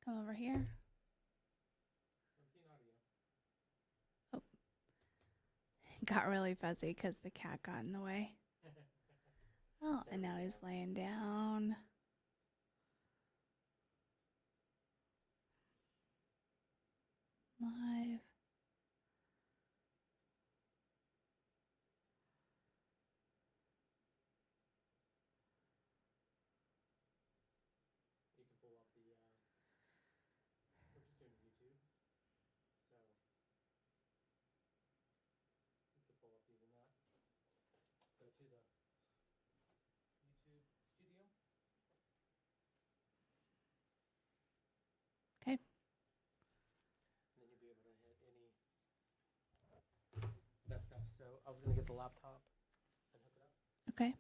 Come over here. Oh, got really fuzzy because the cat got in the way. Oh, and now he's laying down. Live. You can pull up the, we're just doing YouTube, so you can pull up even that. Go to the YouTube studio. Okay. And then you'll be able to hit any that stuff. So I was going to get the laptop and hook it up. Okay.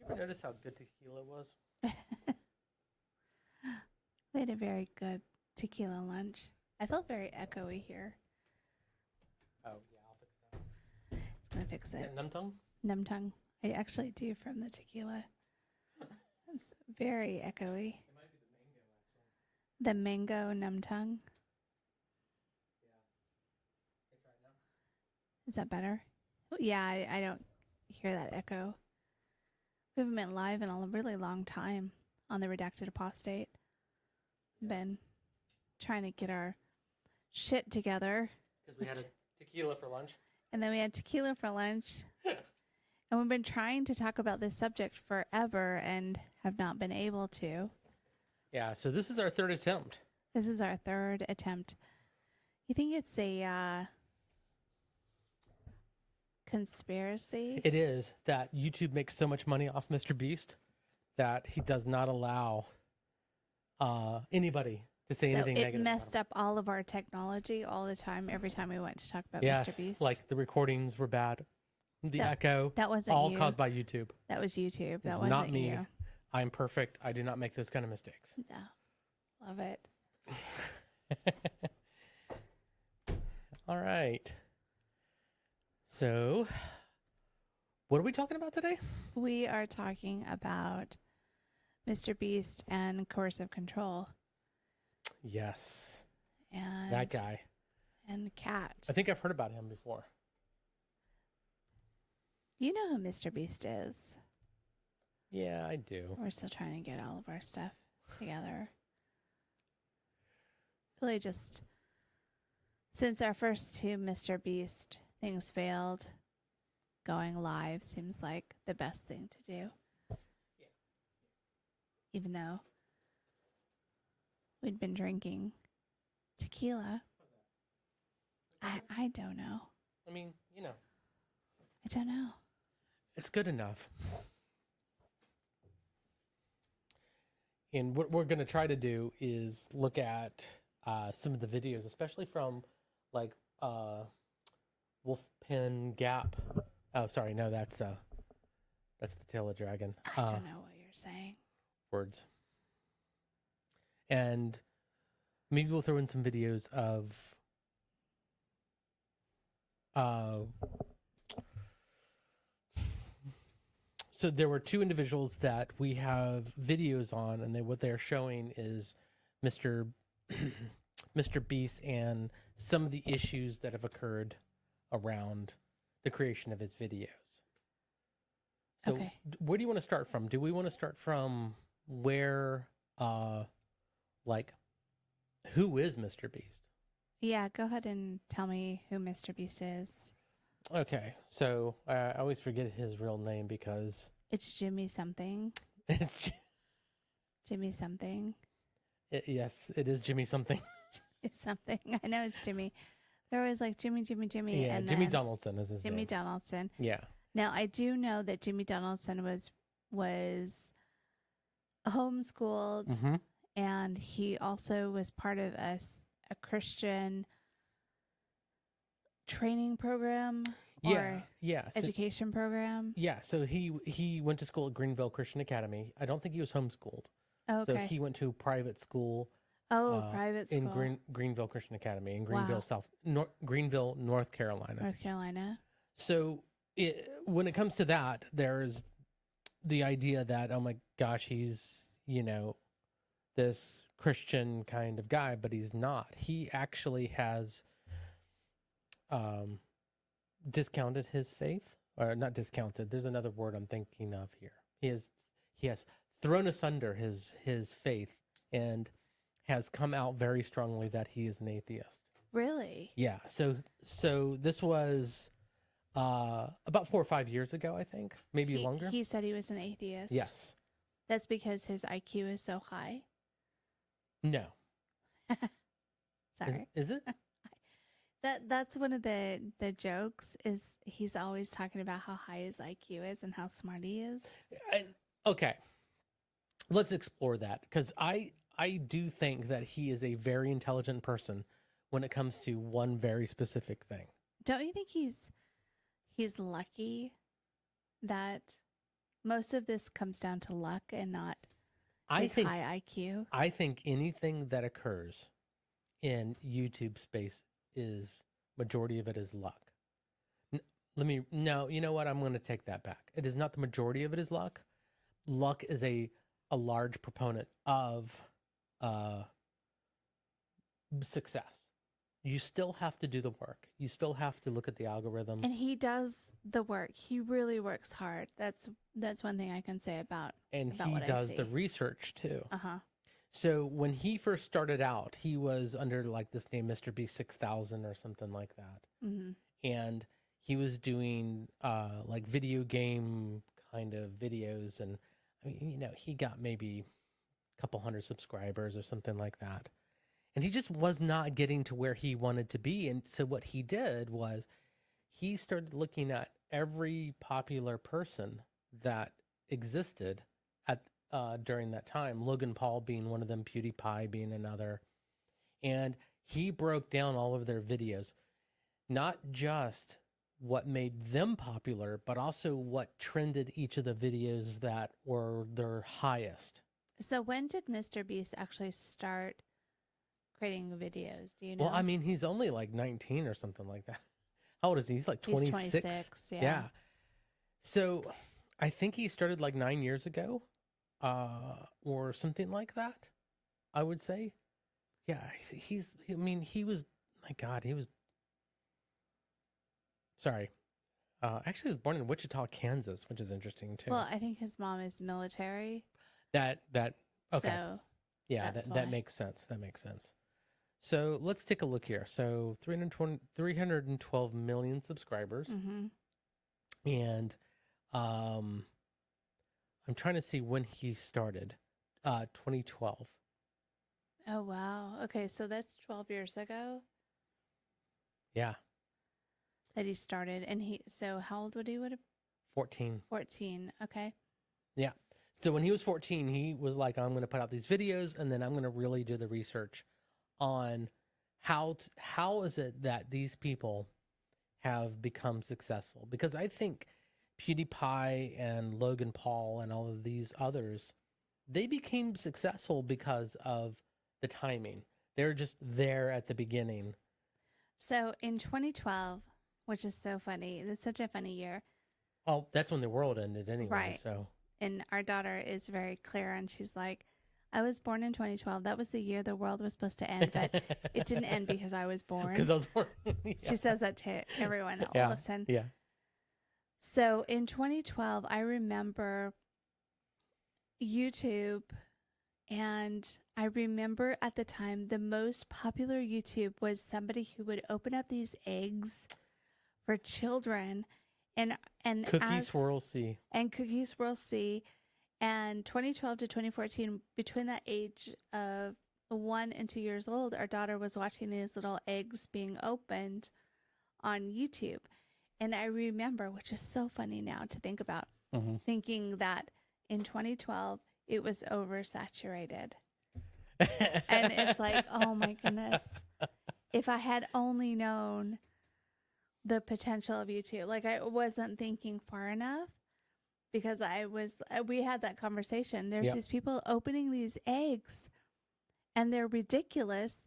Did you ever notice how good tequila was? We had a very good tequila lunch. I felt very echoey here. Oh, yeah, I'll fix that. It's going to fix it. Numb tongue? Numb tongue. I actually do from the tequila. It's very echoey. It might be the mango, actually. The mango numb tongue. Yeah. Okay, try it now. Is that better? Yeah, I don't hear that echo. We haven't been live in a really long time on the Redacted Apostate. Been trying to get our shit together. Because we had a tequila for lunch. And then we had tequila for lunch. And we've been trying to talk about this subject forever and have not been able to. Yeah, so this is our third attempt. This is our third attempt. You think it's a conspiracy? It is that YouTube makes so much money off MrBeast that he does not allow anybody to say anything negative. It messed up all of our technology all the time, every time we went to talk about Yes, MrBeast. like the recordings were bad. The echo. That wasn't all you. caused by YouTube. That was YouTube. That It's wasn't not me. you. I'm perfect. I do not make those kind of mistakes. No. Love it. All right. So, what are we talking about today? We are talking about MrBeast and coercive control. Yes. And That guy. And Cat. I think I've heard about him before. You know who MrBeast is. Yeah, I do. We're still trying to get all of our stuff together. Really just, since our first two MrBeast things failed, going live seems like the best thing to do. Yeah. Even though we'd been drinking tequila. I don't know. I mean, you know. I don't know. It's good enough. And what we're going to try to do is look at some of the videos, especially from like Wolf Pen Gap. Oh, sorry, no, that's the Tail of Dragon. I don't know what you're saying. Words. And maybe we'll throw in some videos of so there were two individuals that we have videos on, and what they're showing is MrBeast and some of the issues that have occurred around the creation of his videos. So Okay. Where do you want to start from? Do we want to start from where, like, who is MrBeast? Yeah, go ahead and tell me who MrBeast is. Okay, so I always forget his real name because It's Jimmy something. it's Jimmy something. yes, it is Jimmy something. It's something. I know it's Jimmy. They're always like Jimmy. Yeah, and Jimmy then Donaldson is his Jimmy name. Donaldson. Yeah. Now, I do know that Jimmy Donaldson was homeschooled, Mm-hmm. and he also was part of a Christian training program Yeah, or yeah. So, education program? yeah, so he went to school at Greenville Christian Academy. I don't think he was homeschooled. Oh, So okay. he went to private school Oh, private in school. Greenville Christian Academy in Wow. Greenville, North Carolina. North Carolina. So when it comes to that, there's the idea that, oh my gosh, he's, this Christian kind of guy, but he's not. He actually has discounted his faith, or not discounted. There's another word I'm thinking of here. He has thrown asunder his faith and has come out very strongly that he is an atheist. Really? Yeah. So this was about 4 or 5 years ago, I think, maybe longer. He said he was an atheist. Yes. That's because his IQ is so high. No. Sorry. Is it? That's one of the jokes is he's always talking about how high his IQ is and how smart he is. Okay. Let's explore that, because I do think that he is a very intelligent person when it comes to one very specific thing. Don't you think he's lucky that most of this comes down to luck and not his high IQ? I think anything that occurs in YouTube space is majority of it is luck. No, you know what? I'm going to take that back. It is not the majority of it is luck. Luck is a large proponent of success. You still have to do the work. You still have to look at the algorithm. And he does the work. He really works hard. That's one thing I can say about And about he what does I see. the research too. Uh-huh. So when he first started out, he was under like this name MrBeast 6000 or something like that. Mm-hmm. And he was doing like video game kind of videos, and I mean, he got maybe a couple hundred subscribers or something like that. And he just was not getting to where he wanted to be. And so what he did was he started looking at every popular person that existed at during that time, Logan Paul being one of them, PewDiePie being another. And he broke down all of their videos, not just what made them popular, but also what trended each of the videos that were their highest. So when did MrBeast actually start creating videos? Do you know? Well, I mean, he's only like 19 or something like that. How old is he? He's like 26. He's 26, yeah. Yeah. So I think he started like 9 years ago, or something like that, I would say. Yeah, he was, my God, he was, sorry. Actually, he was born in Wichita, Kansas, which is interesting too. Well, I think his mom is military. Okay. So Yeah, that makes sense. That makes sense. So let's take a look here. So 312 million subscribers. Mm-hmm. And I'm trying to see when he started. 2012. Oh, wow. Okay, so that's 12 years ago Yeah, that he started. And so how old would he have? 14. 14. Okay. Yeah. So when he was 14, he was like, I'm going to put out these videos, and then I'm going to really do the research on how is it that these people have become successful. Because I think PewDiePie and Logan Paul and all of these others, they became successful because of the timing. They're just there at the beginning. So in 2012, which is so funny, it's such a funny year. Oh, that's when the world ended anyway. Right. So. And our daughter is very clear, and she's like, I was born in 2012. That was the year the world was supposed to end, but it didn't end because I was born. Because I was born. Yeah. She says that to everyone that will listen. Yeah. So in 2012, I remember YouTube, and I remember at the time the most popular YouTube was somebody who would open up these eggs for children and Cookie Swirl C. And Cookie Swirl C. And 2012 to 2014, between that age of 1 and 2 years old, our daughter was watching these little eggs being opened on YouTube. And I remember, which is so funny now to think about, thinking that in 2012, it was oversaturated. And it's like, oh my goodness. if I had only known the potential of YouTube, like I wasn't thinking far enough because we had that conversation. There's Yep. these people opening these eggs and they're ridiculous.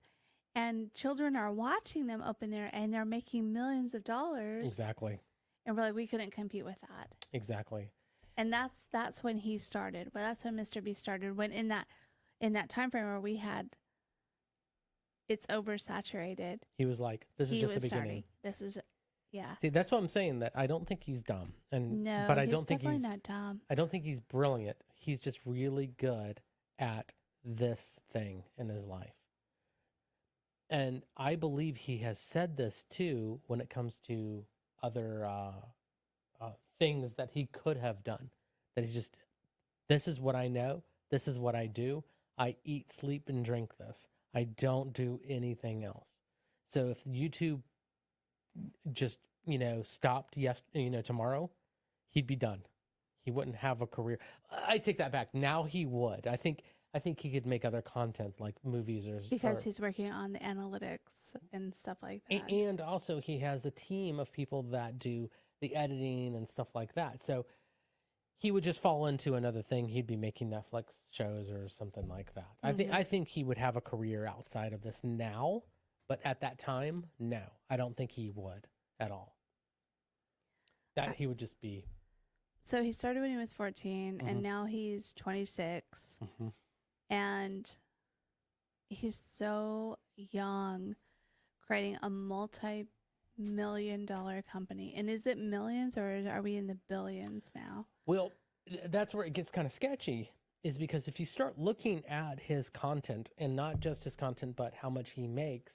And children are watching them open there and they're making millions of dollars. Exactly. And we're like, we couldn't compete with that. Exactly. And that's when he started. Well, that's when MrBeast started. When in that time frame where we had it's oversaturated. He was like, this is just the beginning. This was, yeah. See, that's what I'm saying, that I don't think he's dumb. No, but I he's don't think definitely not dumb. I don't think he's brilliant. He's just really good at this thing in his life. And I believe he has said this too when it comes to other things that he could have done. That he's just, this is what I know. This is what I do. I eat, sleep, and drink this. I don't do anything else. So if YouTube just, stopped tomorrow, he'd be done. He wouldn't have a career. I take that back. Now he would. I think he could make other content like movies because he's working on the analytics and stuff like that. And also he has a team of people that do the editing and stuff like that. So he would just fall into another thing. He'd be making Netflix shows or something like that. Mm-hmm. I think he would have a career outside of this now, but at that time, no. I don't think he would at all. That he would just be. So he started when he was 14 Mm-hmm. and now he's 26. Mm-hmm. And he's so young, creating a multi-million-dollar company. And is it millions or are we in the billions now? Well, that's where it gets kind of sketchy, is because if you start looking at his content, and not just his content, but how much he makes,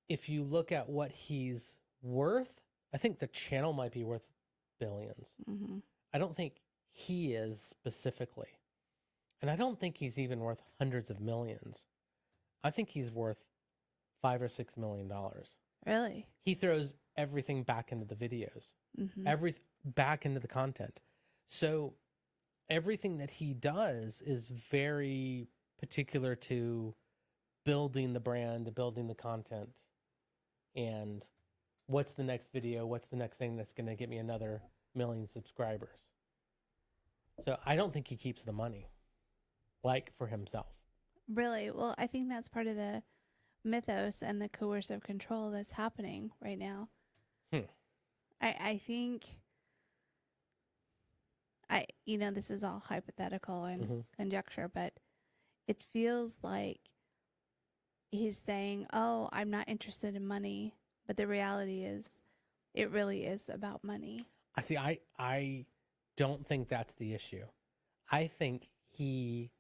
if you look at what he's worth, I think the channel might be worth billions. Mm-hmm. I don't think he is specifically. And I don't think he's even worth hundreds of millions. I think he's worth $5 or $6 million. Really? He throws everything back into the videos, Mm-hmm. back into the content. So everything that he does is very particular to building the brand, building the content, and what's the next video, what's the next thing that's going to get me another million subscribers. So I don't think he keeps the money, like, for himself. Really? Well, I think that's part of the mythos and the coercive control that's happening right now. I think, this is all hypothetical and conjecture, but it feels like he's saying, oh, I'm not interested in money. But the reality is, it really is about money. I don't think that's the issue. I think he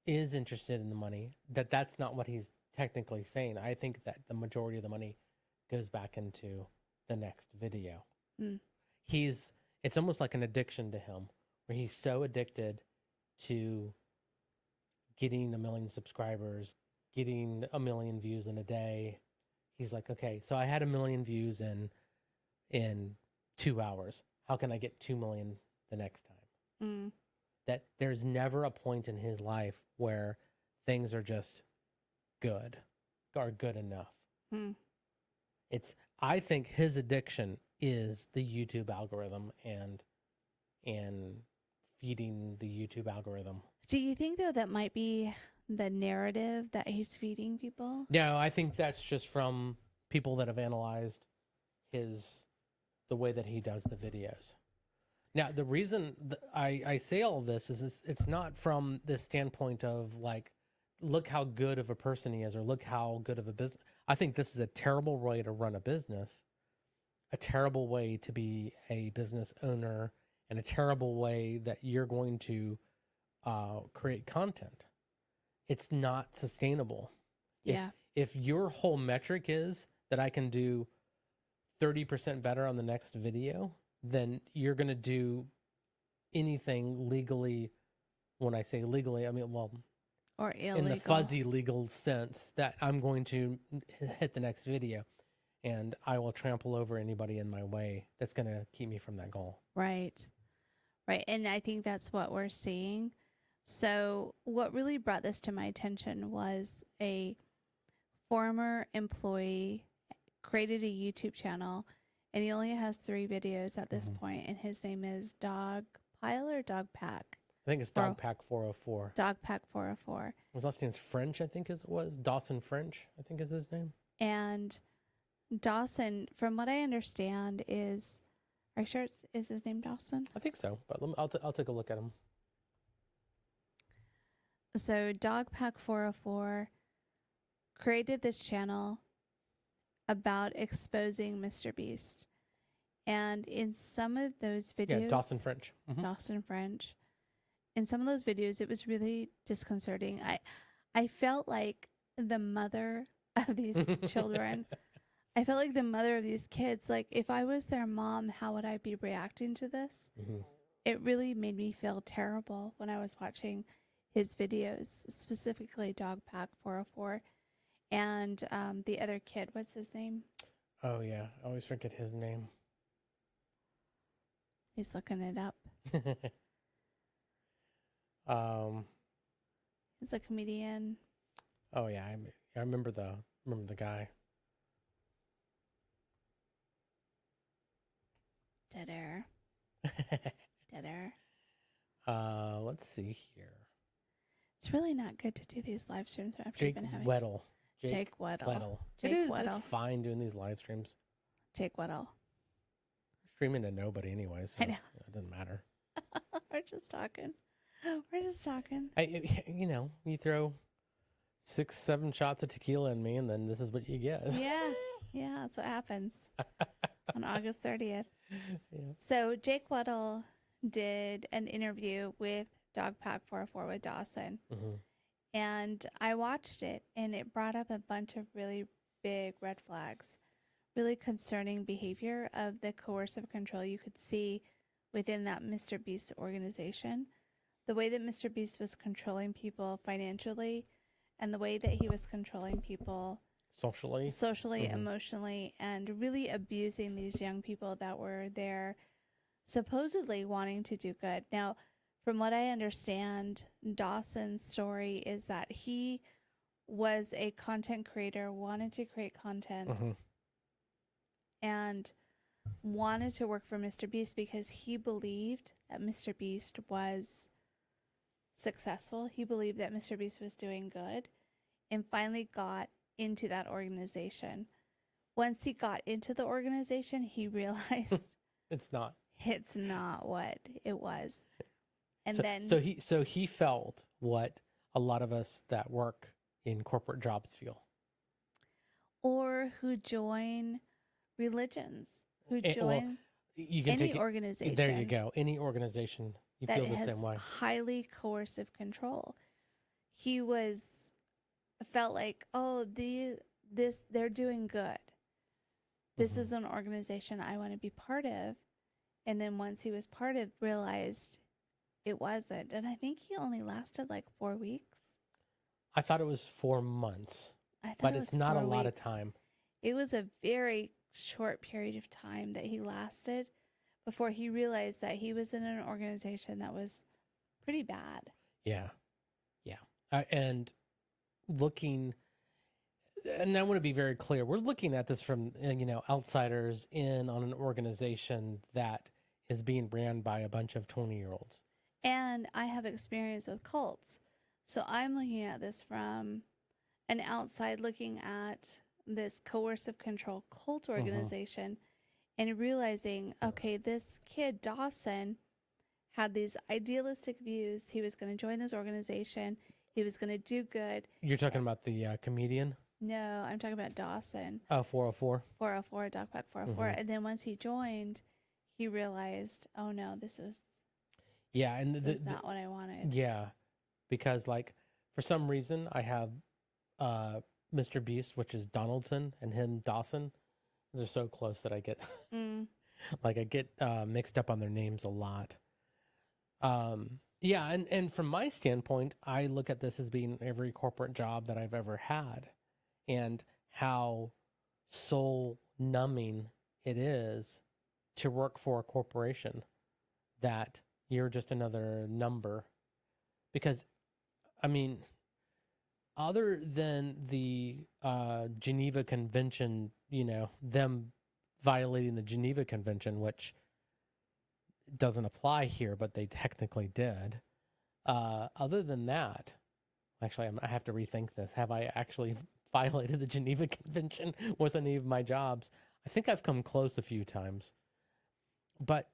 is interested in the money. That's not what he's technically saying. I think that the majority of the money goes back into the next video. It's almost like an addiction to him, where he's so addicted to getting 1 million subscribers, getting 1 million views in a day. He's like, okay, so I had 1 million views in 2 hours. How can I get 2 million the next time? That there's never a point in his life where things are just good or good enough. I think his addiction is the YouTube algorithm and feeding the YouTube algorithm. Do you think, though, that might be the narrative that he's feeding people? No, I think that's just from people that have analyzed the way that he does the videos. Now, the reason I say all this is it's not from the standpoint of, like, look how good of a person he is, or look how good of a business. I think this is a terrible way to run a business, a terrible way to be a business owner, and a terrible way that you're going to create content. It's not sustainable. Yeah. If your whole metric is that I can do 30% better on the next video, then you're going to do anything legally. When I say legally, I mean, well, or illegal. In the fuzzy legal sense, that I'm going to hit the next video and I will trample over anybody in my way that's going to keep me from that goal. Right. And I think that's what we're seeing. So, what really brought this to my attention was a former employee created a YouTube channel, and he only has 3 videos at this point, and his name is Dog Pile or Dog Pack? I think it's Dog Pack 404. Dog Pack 404. His last name's French, I think it was. Dawson French, I think is his name. And Dawson, from what I understand, is... Are you sure is his name Dawson? I think so, but I'll take a look at him. So Dog Pack 404 created this channel about exposing MrBeast. And in some of those videos... Yeah, Dawson French. Dawson French. In some of those videos, it was really disconcerting. I felt like the mother of these children. I felt like the mother of these kids. Like, if I was their mom, how would I be reacting to this? It really made me feel terrible when I was watching his videos, specifically Dog Pack 404. And the other kid, what's his name? Oh, yeah. I always forget his name. He's looking it up. He's a comedian. Oh, yeah. I remember the guy. Dead air. Dead air. Let's see here. It's really not good to do these live streams after you've been having... Jake Weddle. It's fine doing these live streams. Jake Weddle. Streaming to nobody anyway, so I know. It doesn't matter. We're just talking. You throw 6-7 shots of tequila in me, and then this is what you get. Yeah, that's what happens on August 30th. Yeah. So Jake Weddle did an interview with Dog Pack 404 with Dawson. And I watched it, and it brought up a bunch of really big red flags, really concerning behavior of the coercive control you could see within that MrBeast organization. The way that MrBeast was controlling people financially, and the way that he was controlling people socially, emotionally, and really abusing these young people that were there supposedly wanting to do good. Now, from what I understand, Dawson's story is that he was a content creator, wanted to create content, and wanted to work for MrBeast because he believed that MrBeast was successful. He believed that MrBeast was doing good, and finally got into that organization. Once he got into the organization, he realized it's not what it was. And so he felt what a lot of us that work in corporate jobs feel, or who join religions, who join any organization. There you go. Any organization, you feel the same way. Highly coercive control. He felt like, oh, they're doing good. This is an organization I want to be part of. And then once he was part of, realized it wasn't. And I think he only lasted like 4 weeks. I thought it was 4 months, but it's not a lot of time. It was a very short period of time that he lasted before he realized that he was in an organization that was pretty bad. Yeah. And I want to be very clear. We're looking at this from, outsiders in on an organization that is being ran by a bunch of 20-year-olds. And I have experience with cults. So I'm looking at this from an outside looking at this coercive control cult organization and realizing, okay, this kid, Dawson, had these idealistic views. He was going to join this organization. He was going to do good. You're talking about the comedian? No, I'm talking about Dawson. Oh, 404? 404, Dog Pack 404. And then once he joined, he realized, oh no, this is not what I wanted. Yeah, because for some reason I have MrBeast, which is Donaldson, and him Dawson. They're so close that I get mixed up on their names a lot. Yeah, and from my standpoint, I look at this as being every corporate job that I've ever had, and how soul numbing it is to work for a corporation that you're just another number because, I mean, other than the Geneva Convention, them violating the Geneva Convention, which doesn't apply here, but they technically did. Other than that, actually, I have to rethink this. Have I actually violated the Geneva Convention with any of my jobs? I think I've come close a few times. But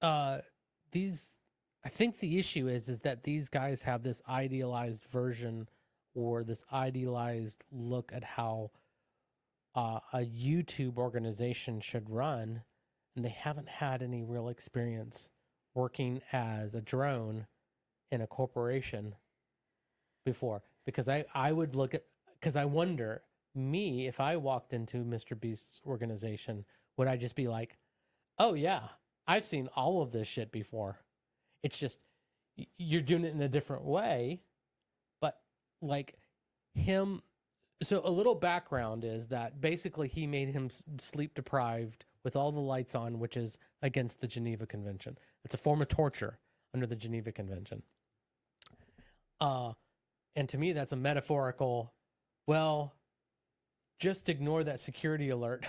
I think the issue is that these guys have this idealized version or this idealized look at how a YouTube organization should run, and they haven't had any real experience working as a drone in a corporation before. Because I would look at, because I wonder, me, if I walked into MrBeast's organization, would I just be like, oh yeah, I've seen all of this shit before. It's just, you're doing it in a different way. But like him, so a little background is that basically he made him sleep deprived with all the lights on, which is against the Geneva Convention. It's a form of torture under the Geneva Convention. And to me, that's a metaphorical, well, just ignore that security alert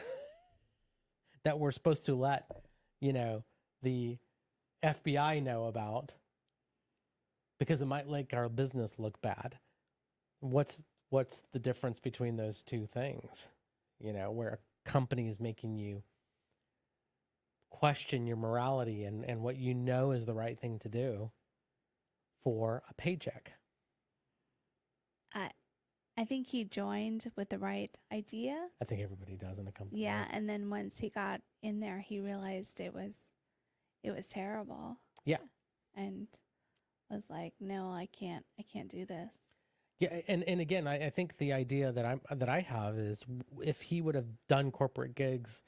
that we're supposed to let, the FBI know about, because it might make our business look bad. What's the difference between those two things? Where a company is making you question your morality and what is the right thing to do for a paycheck. I think he joined with the right idea. I think everybody does in a company. Yeah, and then once he got in there, he realized it was terrible. Yeah. And was like, no, I can't do this. Yeah, and again, I think the idea that I have is, if he would have done corporate gigs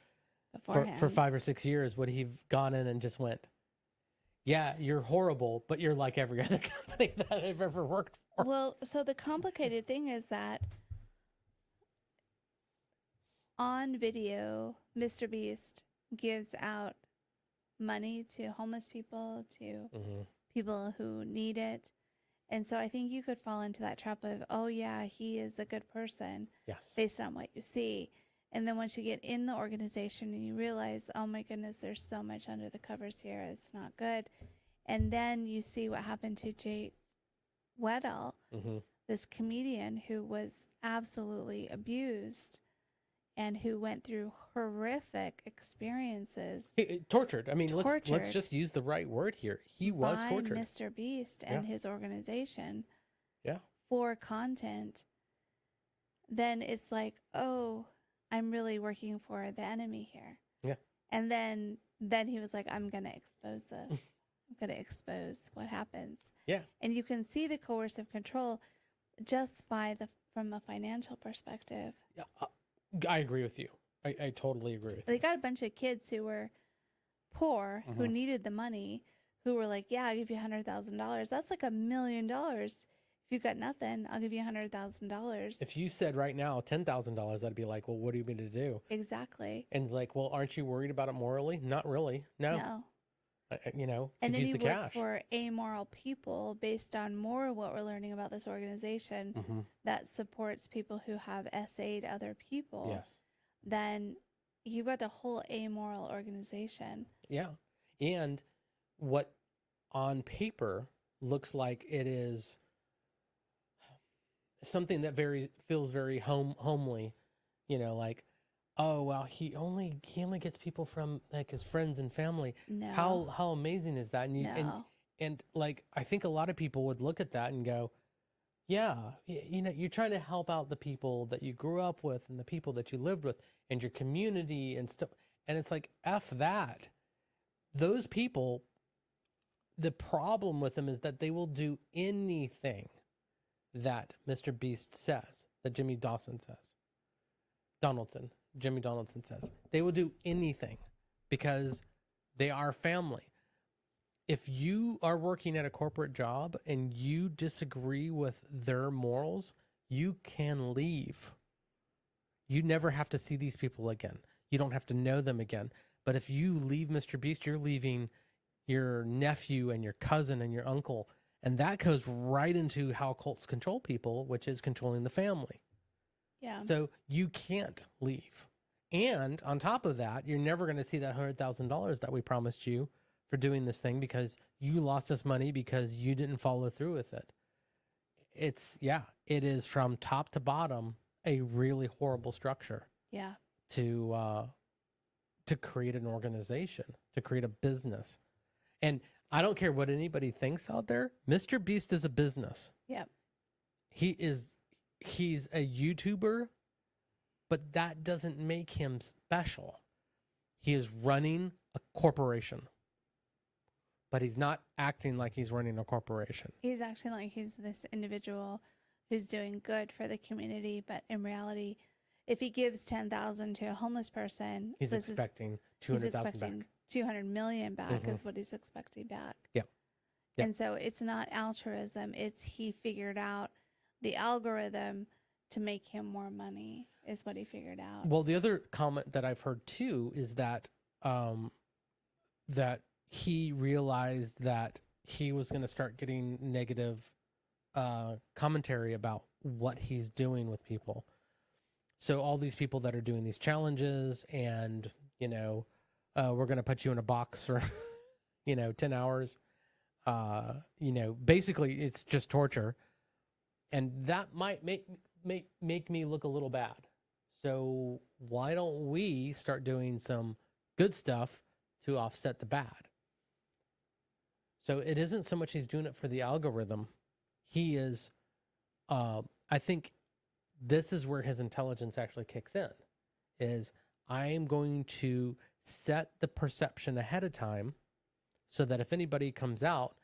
for 5 or 6 years, would he have gone in and just went, yeah, you're horrible, but you're like every other company that I've ever worked for? Well, so the complicated thing is that on video, MrBeast gives out money to homeless people, to people who need it. And so I think you could fall into that trap of, oh yeah, he is a good person, yes, based on what you see. And then once you get in the organization and you realize, oh my goodness, there's so much under the covers here, it's not good. And then you see what happened to Jay Weddell, this comedian who was absolutely abused and who went through horrific experiences. Tortured. I mean, let's just use the right word here. He was tortured. MrBeast and his organization. Yeah. For content. Then it's like, oh, I'm really working for the enemy here. Yeah. And then he was like, I'm going to expose this. I'm going to expose what happens. Yeah. And you can see the coercive control just from a financial perspective. Yeah. I agree with you. I totally agree with you. They got a bunch of kids who were poor, who needed the money, who were like, yeah, I'll give you $100,000. That's like $1 million. If you got nothing, I'll give you $100,000. If you said right now $10,000, I'd be like, well, what do you mean to do? Exactly. And like, well, aren't you worried about it morally? Not really. No. And then you work cash for amoral people based on more what we're learning about this organization that supports people who have SA'd other people. Yes. Then you've got a whole amoral organization. Yeah. And what on paper looks like it is something that feels very homely, like, oh well, he only gets people from like his friends and family. No. How amazing is that? And and like, I think a lot of people would look at that and go, yeah, you're trying to help out the people that you grew up with and the people that you lived with and your community and stuff. And it's like, F that. Those people, the problem with them is that they will do anything that MrBeast says, that Jimmy Donaldson says. They will do anything because they are family. If you are working at a corporate job and you disagree with their morals, you can leave. You never have to see these people again. You don't have to know them again. But if you leave MrBeast, you're leaving your nephew and your cousin and your uncle And that goes right into how cults control people, which is controlling the family. Yeah. So you can't leave. And on top of that, you're never going to see that $100,000 that we promised you for doing this thing because you lost us money because you didn't follow through with it. It is from top to bottom a really horrible structure. Yeah. To create an organization, to create a business. And I don't care what anybody thinks out there. MrBeast is a business. Yep. He's a YouTuber, but that doesn't make him special. He is running a corporation, but he's not acting like he's running a corporation. He's acting like he's this individual who's doing good for the community, but in reality, if he gives 10,000 to a homeless person, he's expecting 200,000 back. 200 million back is what he's expecting back. Yep. And so it's not altruism. It's he figured out the algorithm to make him more money is what he figured out. Well, the other comment that I've heard too is that that he realized that he was going to start getting negative commentary about what he's doing with people. So all these people that are doing these challenges and, we're going to put you in a box for, 10 hours. Basically it's just torture. And that might make me look a little bad. So why don't we start doing some good stuff to offset the bad? So it isn't so much he's doing it for the algorithm. He is, I think this is where his intelligence actually kicks in, is I'm going to set the perception ahead of time so that if anybody comes out,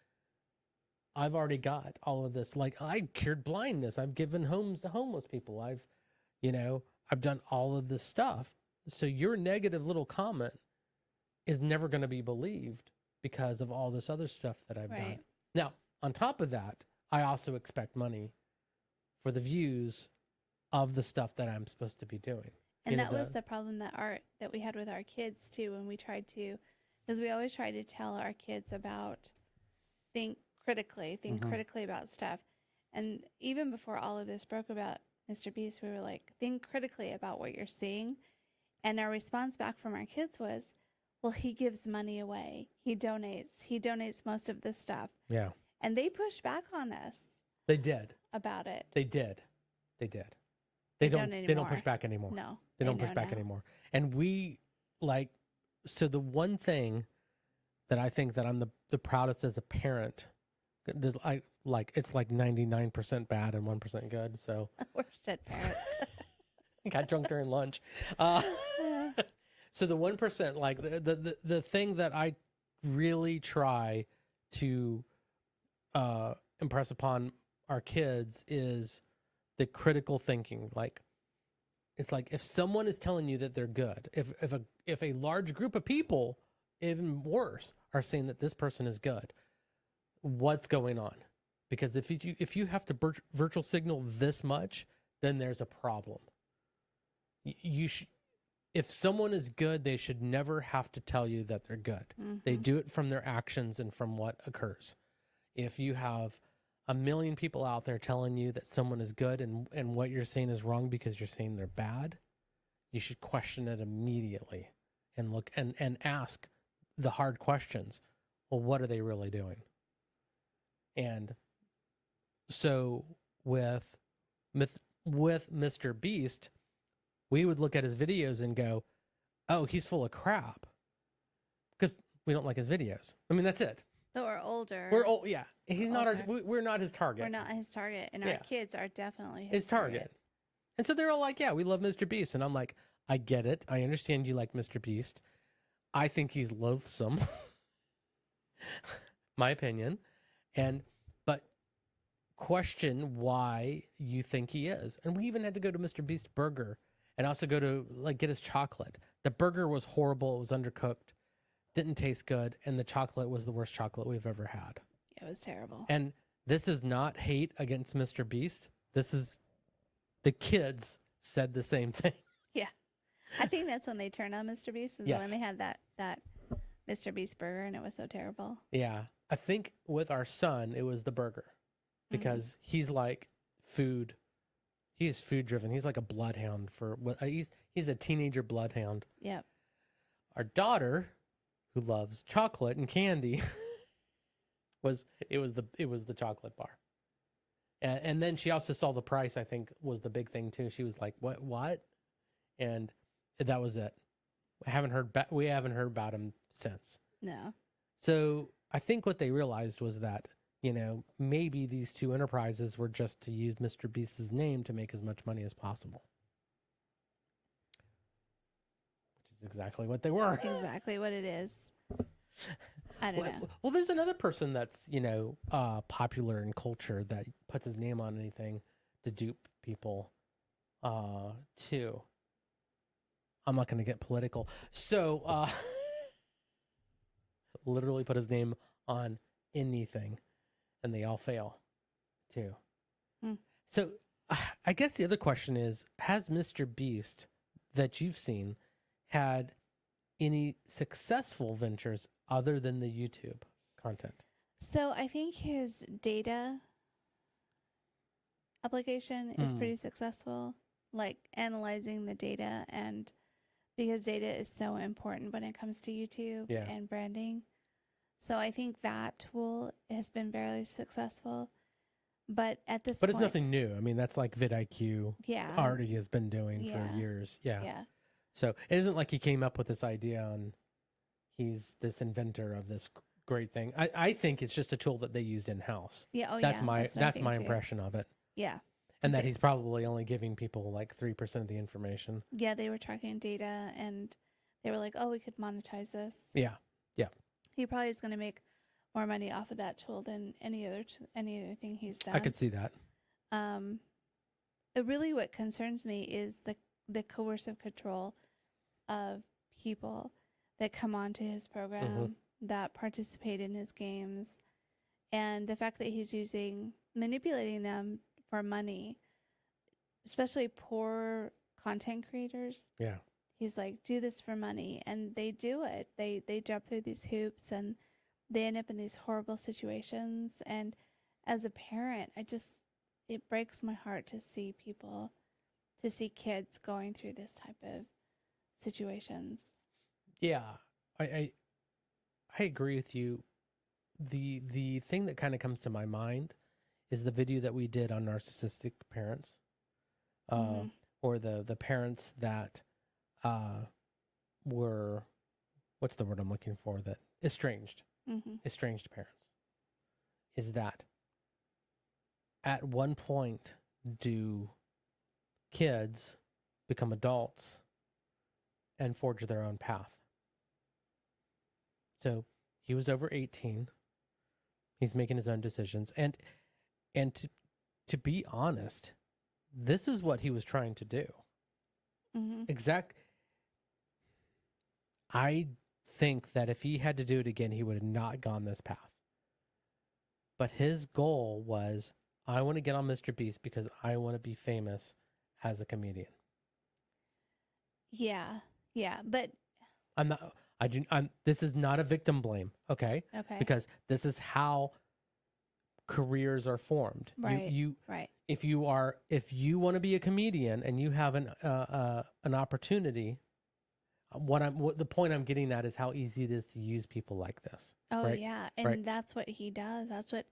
I've already got all of this. Like, I cured blindness. I've given homes to homeless people. I've done all of this stuff. So your negative little comment is never going to be believed because of all this other stuff that I've done. Now, on top of that, I also expect money for the views of the stuff that I'm supposed to be doing. And that was the problem that we had with our kids too, when we tried to, because we always try to tell our kids about think critically about stuff. And even before all of this broke about MrBeast, we were like, think critically about what you're seeing. And our response back from our kids was, well, he gives money away. He donates most of this stuff. Yeah. And they pushed back on us. They did. About it. They did. They don't push back anymore. No. They don't push back anymore. And so the one thing that I think that I'm the proudest as a parent, it's like 99% bad and 1% good. So we're shit parents. Got drunk during lunch. So the 1%, like the thing that I really try to impress upon our kids is the critical thinking. Like, it's like if someone is telling you that they're good, if a large group of people, even worse, are saying that this person is good, what's going on? Because if you have to virtual signal this much, then there's a problem. If someone is good, they should never have to tell you that they're good. Mm-hmm. They do it from their actions and from what occurs. If you have 1 million people out there telling you that someone is good and what you're saying is wrong because you're saying they're bad, you should question it immediately and look and ask the hard questions. Well, what are they really doing? And so with MrBeast, we would look at his videos and go, oh, he's full of crap. Because we don't like his videos. I mean, that's it. So we're older. We're old, yeah. He's not we're not his target. We're not his target. And our kids are definitely his target. And so they're all like, yeah, we love Mr. And I'm like, I get it. I understand you like MrBeast. I think he's loathsome. My opinion. But question why you think he is. And we even had to go to MrBeast Burger and also go to get his chocolate. The burger was horrible. It was undercooked. Didn't taste good. And the chocolate was the worst chocolate we've ever had. It was terrible. And this is not hate against MrBeast. This is the kids said the same thing. Yeah. I think that's when they turned on MrBeast. Is when they had that MrBeast burger and it was so terrible. Yeah. I think with our son, it was the burger because he's like food. He is food driven. He's like a bloodhound for what he's a teenager bloodhound. Yep. Our daughter, who loves chocolate and candy, was the chocolate bar. And then she also saw the price, I think was the big thing too. She was like, what? And that was it. We haven't heard about him since. No. So I think what they realized was that, maybe these two enterprises were just to use MrBeast's name to make as much money as possible. Which is exactly what they were. Exactly what it is. I don't know. Well, there's another person that's, popular in culture that puts his name on anything to dupe people, too. I'm not going to get political. So, literally put his name on anything, and they all fail, too. So, I guess the other question is, has MrBeast, that you've seen, had any successful ventures other than the YouTube content? So I think his data application is pretty successful, like analyzing the data, and because data is so important when it comes to YouTube and branding. So I think that tool has been very successful. But at this point... But it's nothing new. I mean, that's like vidIQ already has been doing for years. Yeah. So it isn't like he came up with this idea and he's this inventor of this great thing. I think it's just a tool that they used in-house. Yeah, That's my impression of it. Yeah. And that he's probably only giving people like 3% of the information. Yeah, they were tracking data and they were like, oh, we could monetize this. Yeah. He probably is going to make more money off of that tool than any other thing he's done. I could see that. Really what concerns me is the coercive control of people that come onto his program, that participate in his games, and the fact that he's manipulating them for money, especially poor content creators. Yeah. He's like, do this for money, and they do it. They jump through these hoops and they end up in these horrible situations. And as a parent, it breaks my heart to see kids going through this type of situations. Yeah, I agree with you. The thing that kind of comes to my mind is the video that we did on narcissistic parents, or the parents that were, what's the word I'm looking for? That estranged parents. Is that at one point do kids become adults and forge their own path? So he was over 18. He's making his own decisions. And to be honest, this is what he was trying to do. I think that if he had to do it again, he would have not gone this path. But his goal was, I want to get on MrBeast because I want to be famous as a comedian. Yeah, but this is not a victim blame, okay? Okay. Because this is how careers are formed. Right. Right. If you want to be a comedian and you have an opportunity, the point I'm getting at is how easy it is to use people like this. Oh, right? yeah. And that's what he does. That's what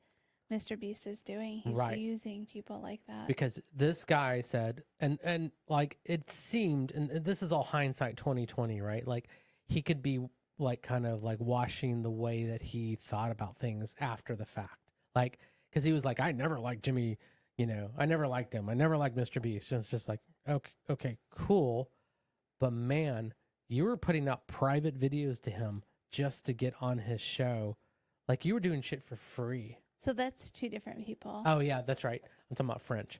MrBeast is doing. He's using people like that. Because this guy said, and like it seemed, and this is all hindsight 2020, right? Like he could be like kind of like washing the way that he thought about things after the fact. Like, because he was like, I never liked Jimmy, I never liked him. I never liked MrBeast. And it's just like, okay, cool. But man, you were putting out private videos to him just to get on his show. Like you were doing shit for free. So that's two different people. Oh yeah, that's right. I'm talking about French.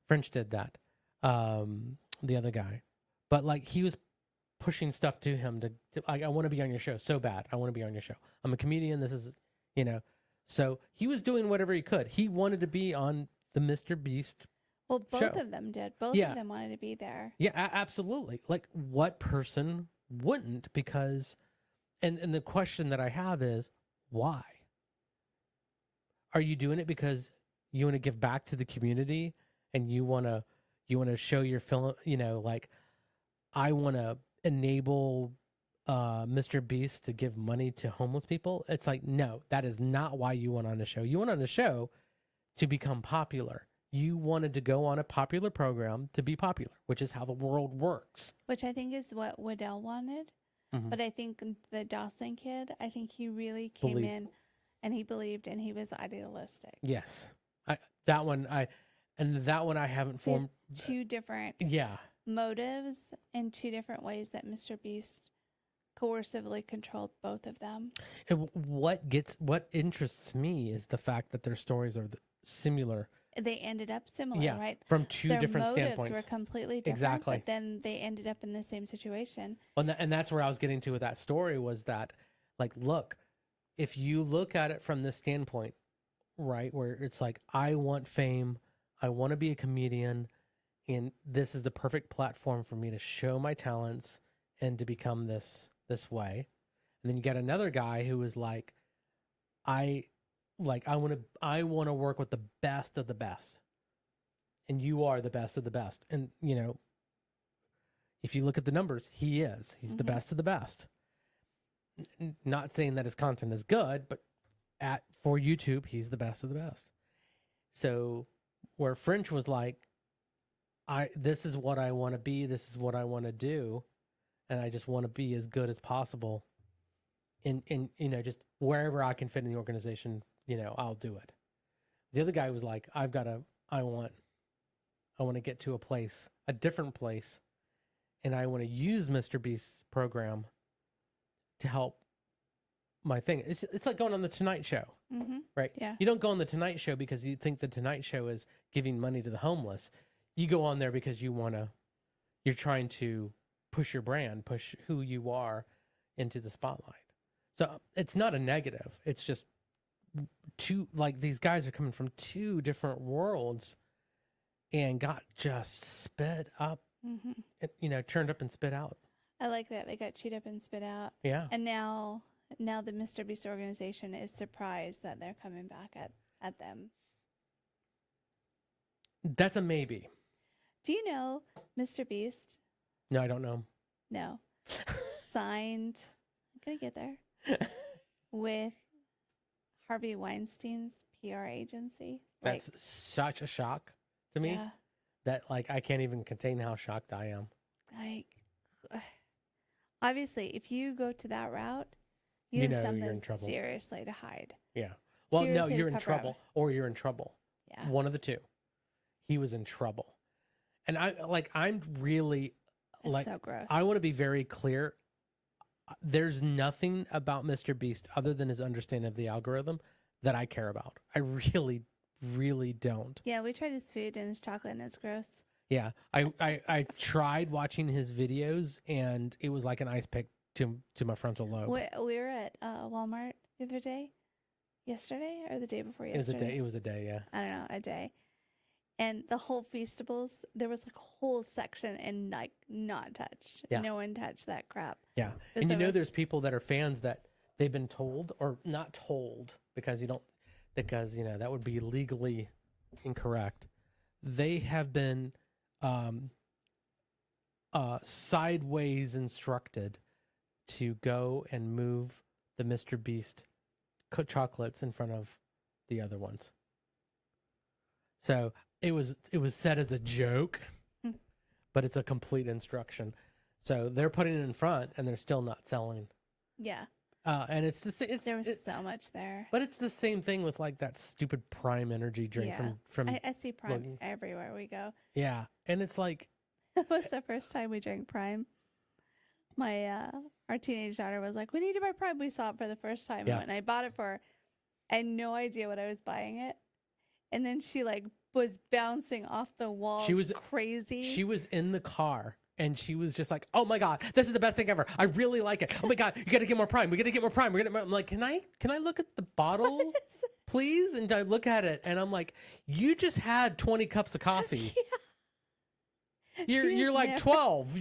French did that. The other guy. But like he was pushing stuff to him to I want to be on your show so bad. I want to be on your show. I'm a comedian. This is, So he was doing whatever he could. He wanted to be on the MrBeast. Well, both show. of them did. Both of them wanted to be there. Yeah, absolutely. Like what person wouldn't? Because, and the question that I have is why? are you doing it because you want to give back to the community and you want to show your film, like I want to enable Mr. Beast to give money to homeless people? It's like, no, that is not why you went on the show. You went on the show to become popular. You wanted to go on a popular program to be popular, which is how the world works. Which I think is what Waddell wanted. Mhm. But I think the Dawson kid, I think he really came in and he believed and he was idealistic. Yes. That one I haven't So you formed. have two different motives and two different ways that Mr. Beast coercively controlled both of them. And what interests me is the fact that their stories are similar. They ended up similar, right? From two Their different motives standpoints. were completely different, Exactly. but then they ended up in the same situation. And that's where I was getting to with that story was that, like, look, if you look at it from this standpoint, right, where it's like, I want fame, I want to be a comedian, and this is the perfect platform for me to show my talents and to become this way. And then you get another guy who is like, I want to work with the best of the best. And you are the best of the best. And, if you look at the numbers, he's the best of the best. Not saying that his content is good, but for YouTube, he's the best of the best. So where French was like, this is what I want to be. This is what I want to do. And I just want to be as good as possible in just wherever I can fit in the organization, I'll do it. The other guy was like, I want to get to a different place, and I want to use Mr. Beast's program to help my thing. It's like going on the Tonight Show, right? Yeah. You don't go on the Tonight Show because you think the Tonight Show is giving money to the homeless. You go on there because you're trying to push your brand, push who you are into the spotlight. So it's not a negative. It's just these guys are coming from two different worlds and got just spit up, churned up and spit out. I like that. They got chewed up and spit out. Yeah. And now the Mr. Beast organization is surprised that they're coming back at them. That's a maybe. Do you know Mr. Beast? No, I don't know. No. Signed, I'm going to get there, with Harvey Weinstein's PR agency. That's such a shock to me that I can't even contain how shocked I am. Obviously, if you go to that route, you have something seriously to hide. Yeah. Well, no, you're in trouble or you're in trouble. Yeah. One of the two. He was in trouble. And I'm really so gross. I want to be very clear. There's nothing about Mr. Beast other than his understanding of the algorithm that I care about. I really, really don't. Yeah, we tried his food and his chocolate and it's gross. Yeah. I tried watching his videos and it was like an ice pick to my frontal lobe. We were at Walmart the other day. Yesterday or the day before yesterday? It was a day, yeah. I don't know, a day. And the whole Feastables, there was a whole section and not touched. Yeah. No one touched that crap. Yeah. And there's people that are fans that they've been told or not told because that would be legally incorrect. They have been sideways instructed to go and move the Mr. Beast chocolates in front of the other ones. So it was said as a joke, but it's a complete instruction. So they're putting it in front, and they're still not selling. Yeah. And there was so much there. But it's the same thing with that stupid Prime energy drink from. I see Prime everywhere we go. Yeah, and it's like. It was the first time we drank Prime. Our teenage daughter was like, "We need to buy Prime." We saw it for the first time, and I bought it for her. I had no idea what I was buying it, and then she was bouncing off the walls. She was crazy. She was in the car and she was just like, "Oh my God, this is the best thing ever. I really like it. Oh my God, you got to get more Prime. We got to get more Prime. I'm like, can I look at the bottle, please? And I look at it and I'm like, you just had 20 cups of coffee. Yeah. You're like 12,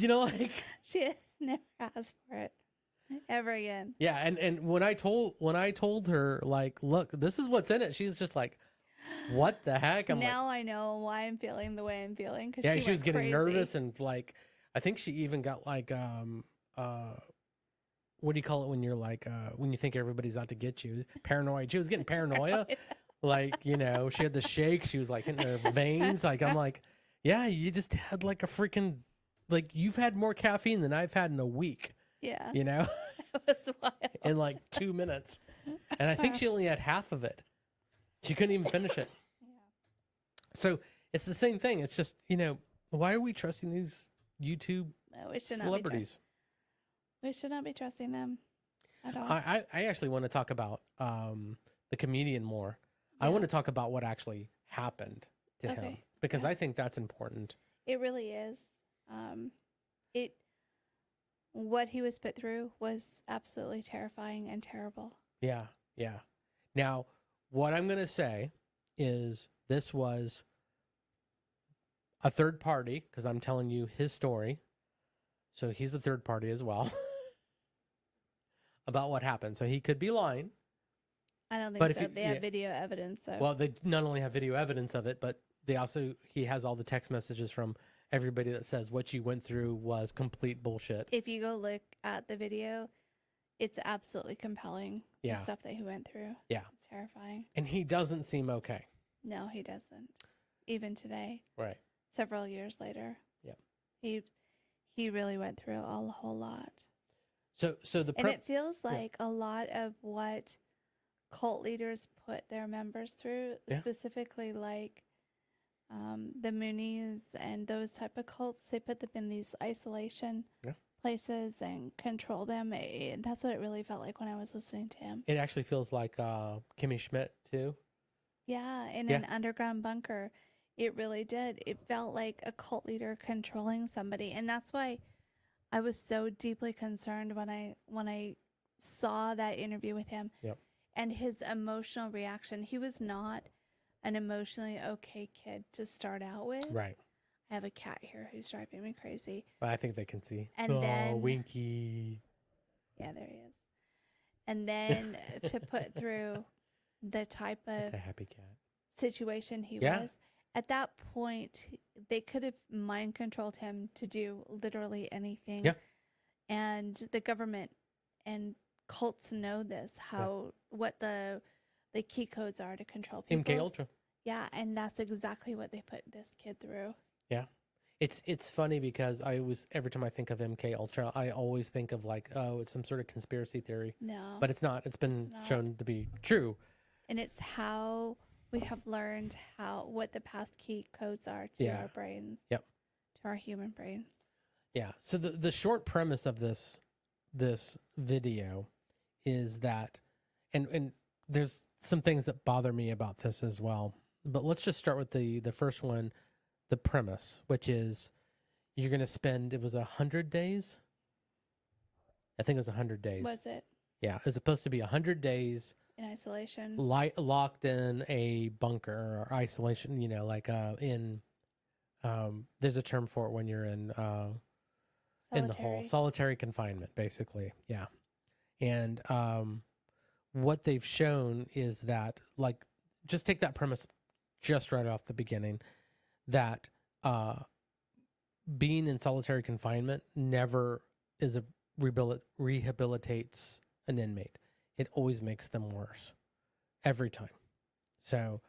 She has never asked for it. ever again. Yeah, and when I told her, like, look, this is what's in it, she was just like, what the heck? I'm Now I know why I'm feeling the way I'm feeling, because yeah, she was getting crazy. nervous, and like, I think she even got like what do you call it when you're like when you think everybody's out to get you? Paranoid. She was getting paranoia. Like, you know, she had the shake. She was like hitting her veins. Like, I'm like, yeah, you just had like a freaking, like, you've had more caffeine than I've had in a week. Yeah. You know, It was wild. in like 2 minutes. And I think she only had half of it. She couldn't even finish it. Yeah. So it's the same thing. It's just, you know, why are we trusting these YouTube We should celebrities? We should not be trusting them at all. I actually want to talk about the comedian more. I Yeah. want to talk about what actually happened to him, Okay. because Yeah. I think that's important. It really is. What he was put through was absolutely terrifying and terrible. Yeah, yeah. Now, what I'm going to say is this was a third party, because I'm telling you his story. So he's a third party as well about what happened. So he could be lying. I don't think But so. They have video evidence. So. Well, they not only have video evidence of it, but he has all the text messages from everybody that says what you went through was complete bullshit. If you go look at the video, it's absolutely compelling. Yeah. The stuff that he went through. Yeah. It's terrifying. And he doesn't seem okay. No, he doesn't. Even today. Right. Several years later. Yeah. He really went through a whole lot. So and it feels like a lot of what cult leaders put their members through, specifically like the Moonies and those type of cults, they put them in these isolation places and control them. That's what it really felt like when I was listening to him. It actually feels like Kimmy Schmidt too. Yeah, in an underground bunker. It really did. It felt like a cult leader controlling somebody. And that's why I was so deeply concerned when I saw that interview with him. Yep. And his emotional reaction. He was not an emotionally okay kid to start out with. Right. I have a cat here who's driving me crazy. I think they can see. And then Winky. Yeah, there he is. And then to put through the type of a happy cat situation he was, at that point they could have mind controlled him to do literally anything. Yeah. And the government and cults know this, what the key codes are to control people. MK Ultra. Yeah, and that's exactly what they put this kid through. Yeah. It's funny because every time I think of MK Ultra, I always think of like, oh, it's some sort of conspiracy theory. No. But it's not. It's been shown to be true. And it's how we have learned what the past key codes are to our brains. Yep. To our human brains. Yeah. So the short premise of this video is that, and there's some things that bother me about this as well. But let's just start with the first one, the premise, which is you're going to spend, it was 100 days? I think it was 100 days. Was it? Yeah, it was supposed to be 100 days. In isolation. Locked in a bunker or isolation, you know, like there's a term for it when you're in the hole. Solitary confinement, basically. Yeah. And what they've shown is that, like, just take that premise just right off the beginning, that being in solitary confinement never rehabilitates an inmate. It always makes them worse every time. So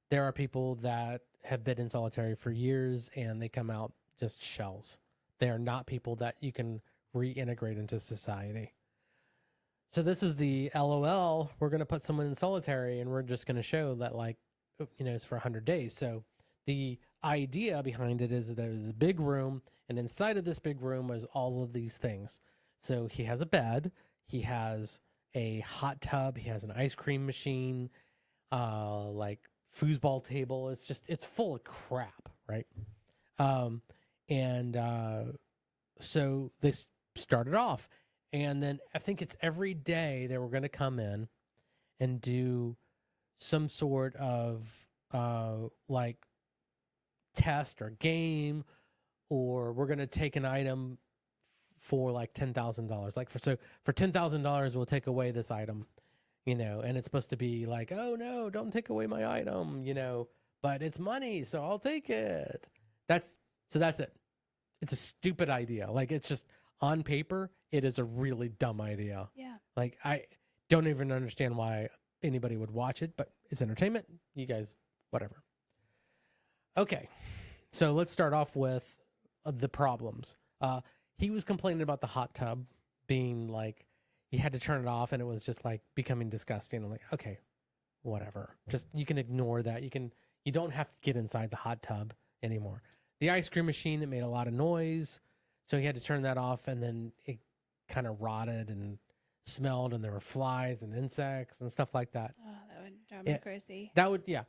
there are people that have been in solitary for years and they come out just shells. They are not people that you can reintegrate into society. So this is the LOL, we're going to put someone in solitary and we're just going to show that, like, you know, it's for 100 days. So the idea behind it is that there's a big room, and inside of this big room was all of these things. So he has a bed, he has a hot tub, he has an ice cream machine, like foosball table. It's full of crap, right? So they started off, and then I think it's every day they were going to come in and do some sort of like test or game, or we're going to take an item for like $10,000. Like for $10,000, we'll take away this item, and it's supposed to be like, oh no, don't take away my item, but it's money, so I'll take it. That's it. It's a stupid idea. Like, it's just on paper, it is a really dumb idea. Yeah. Like, I don't even understand why anybody would watch it, but it's entertainment. You guys, whatever. Okay. So let's start off with the problems. He was complaining about the hot tub being like, he had to turn it off and it was just like becoming disgusting. I'm like, okay, whatever. Just, you can ignore that. You don't have to get inside the hot tub anymore. The ice cream machine, it made a lot of noise. So he had to turn that off, and then it kind of rotted and smelled, and there were flies and insects and stuff like that. Oh, that would drive me crazy. That would, yeah.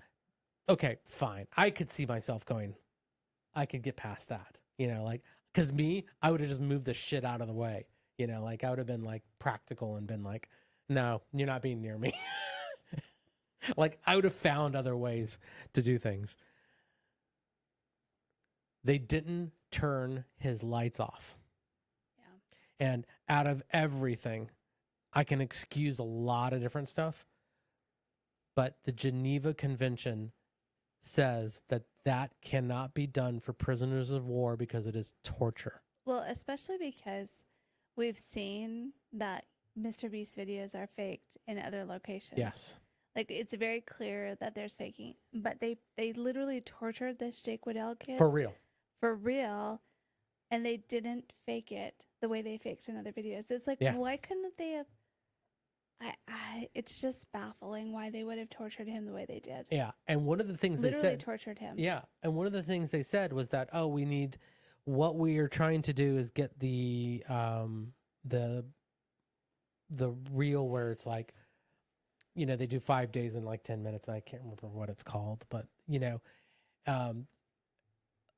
Okay, fine. I could see myself going, I could get past that, like, because I would have just moved the shit out of the way, like I would have been like practical and been like, no, you're not being near me. Like, I would have found other ways to do things. They didn't turn his lights off. Yeah. And out of everything, I can excuse a lot of different stuff, but the Geneva Convention says that cannot be done for prisoners of war because it is torture. Well, especially because we've seen that MrBeast videos are faked in other locations. Yes. Like, it's very clear that there's faking, but they literally tortured this Jake Waddell kid. For real. For real. And they didn't fake it the way they faked in other videos. It's like, why couldn't they have? It's just baffling why they would have tortured him the way they did. Yeah. And one of the things they said, tortured him. Yeah. And one of the things they said was that, what we are trying to do is get the reel where it's like, they do 5 days in like 10 minutes. And I can't remember what it's called, but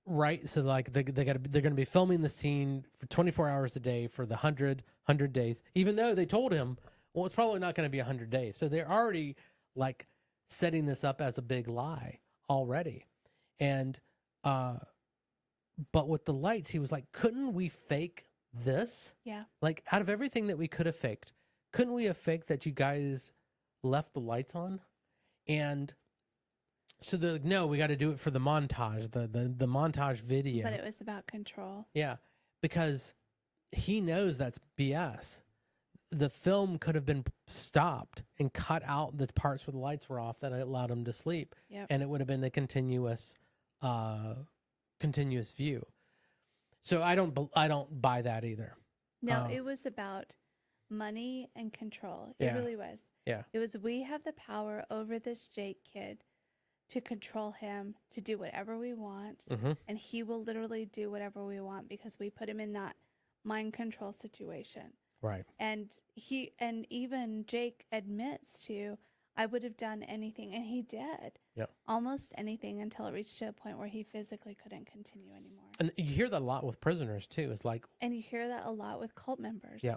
right. So like they're going to be filming the scene for 24 hours a day for the 100 days, even though they told him, well, it's probably not going to be 100 days. So they're already like setting this up as a big lie already. And, but with the lights, he was like, couldn't we fake this? Yeah. Like, out of everything that we could have faked, couldn't we have faked that you guys left the lights on? And so they're like, no, we got to do it for the montage, the montage video. But it was about control. Yeah, because he knows that's BS. The film could have been stopped and cut out the parts where the lights were off that allowed him to sleep. Yep. And it would have been a continuous view. So I don't buy that either. No, it was about money and control. It really was. Yeah. It was, we have the power over this Jake kid to control him, to do whatever we want. Mm-hmm. And he will literally do whatever we want because we put him in that mind control situation. Right. And even Jake admits to, I would have done anything, and he did. Yep. Almost anything until it reached to a point where he physically couldn't continue anymore. And you hear that a lot with prisoners too. It's like, and you hear that a lot with cult members. Yeah.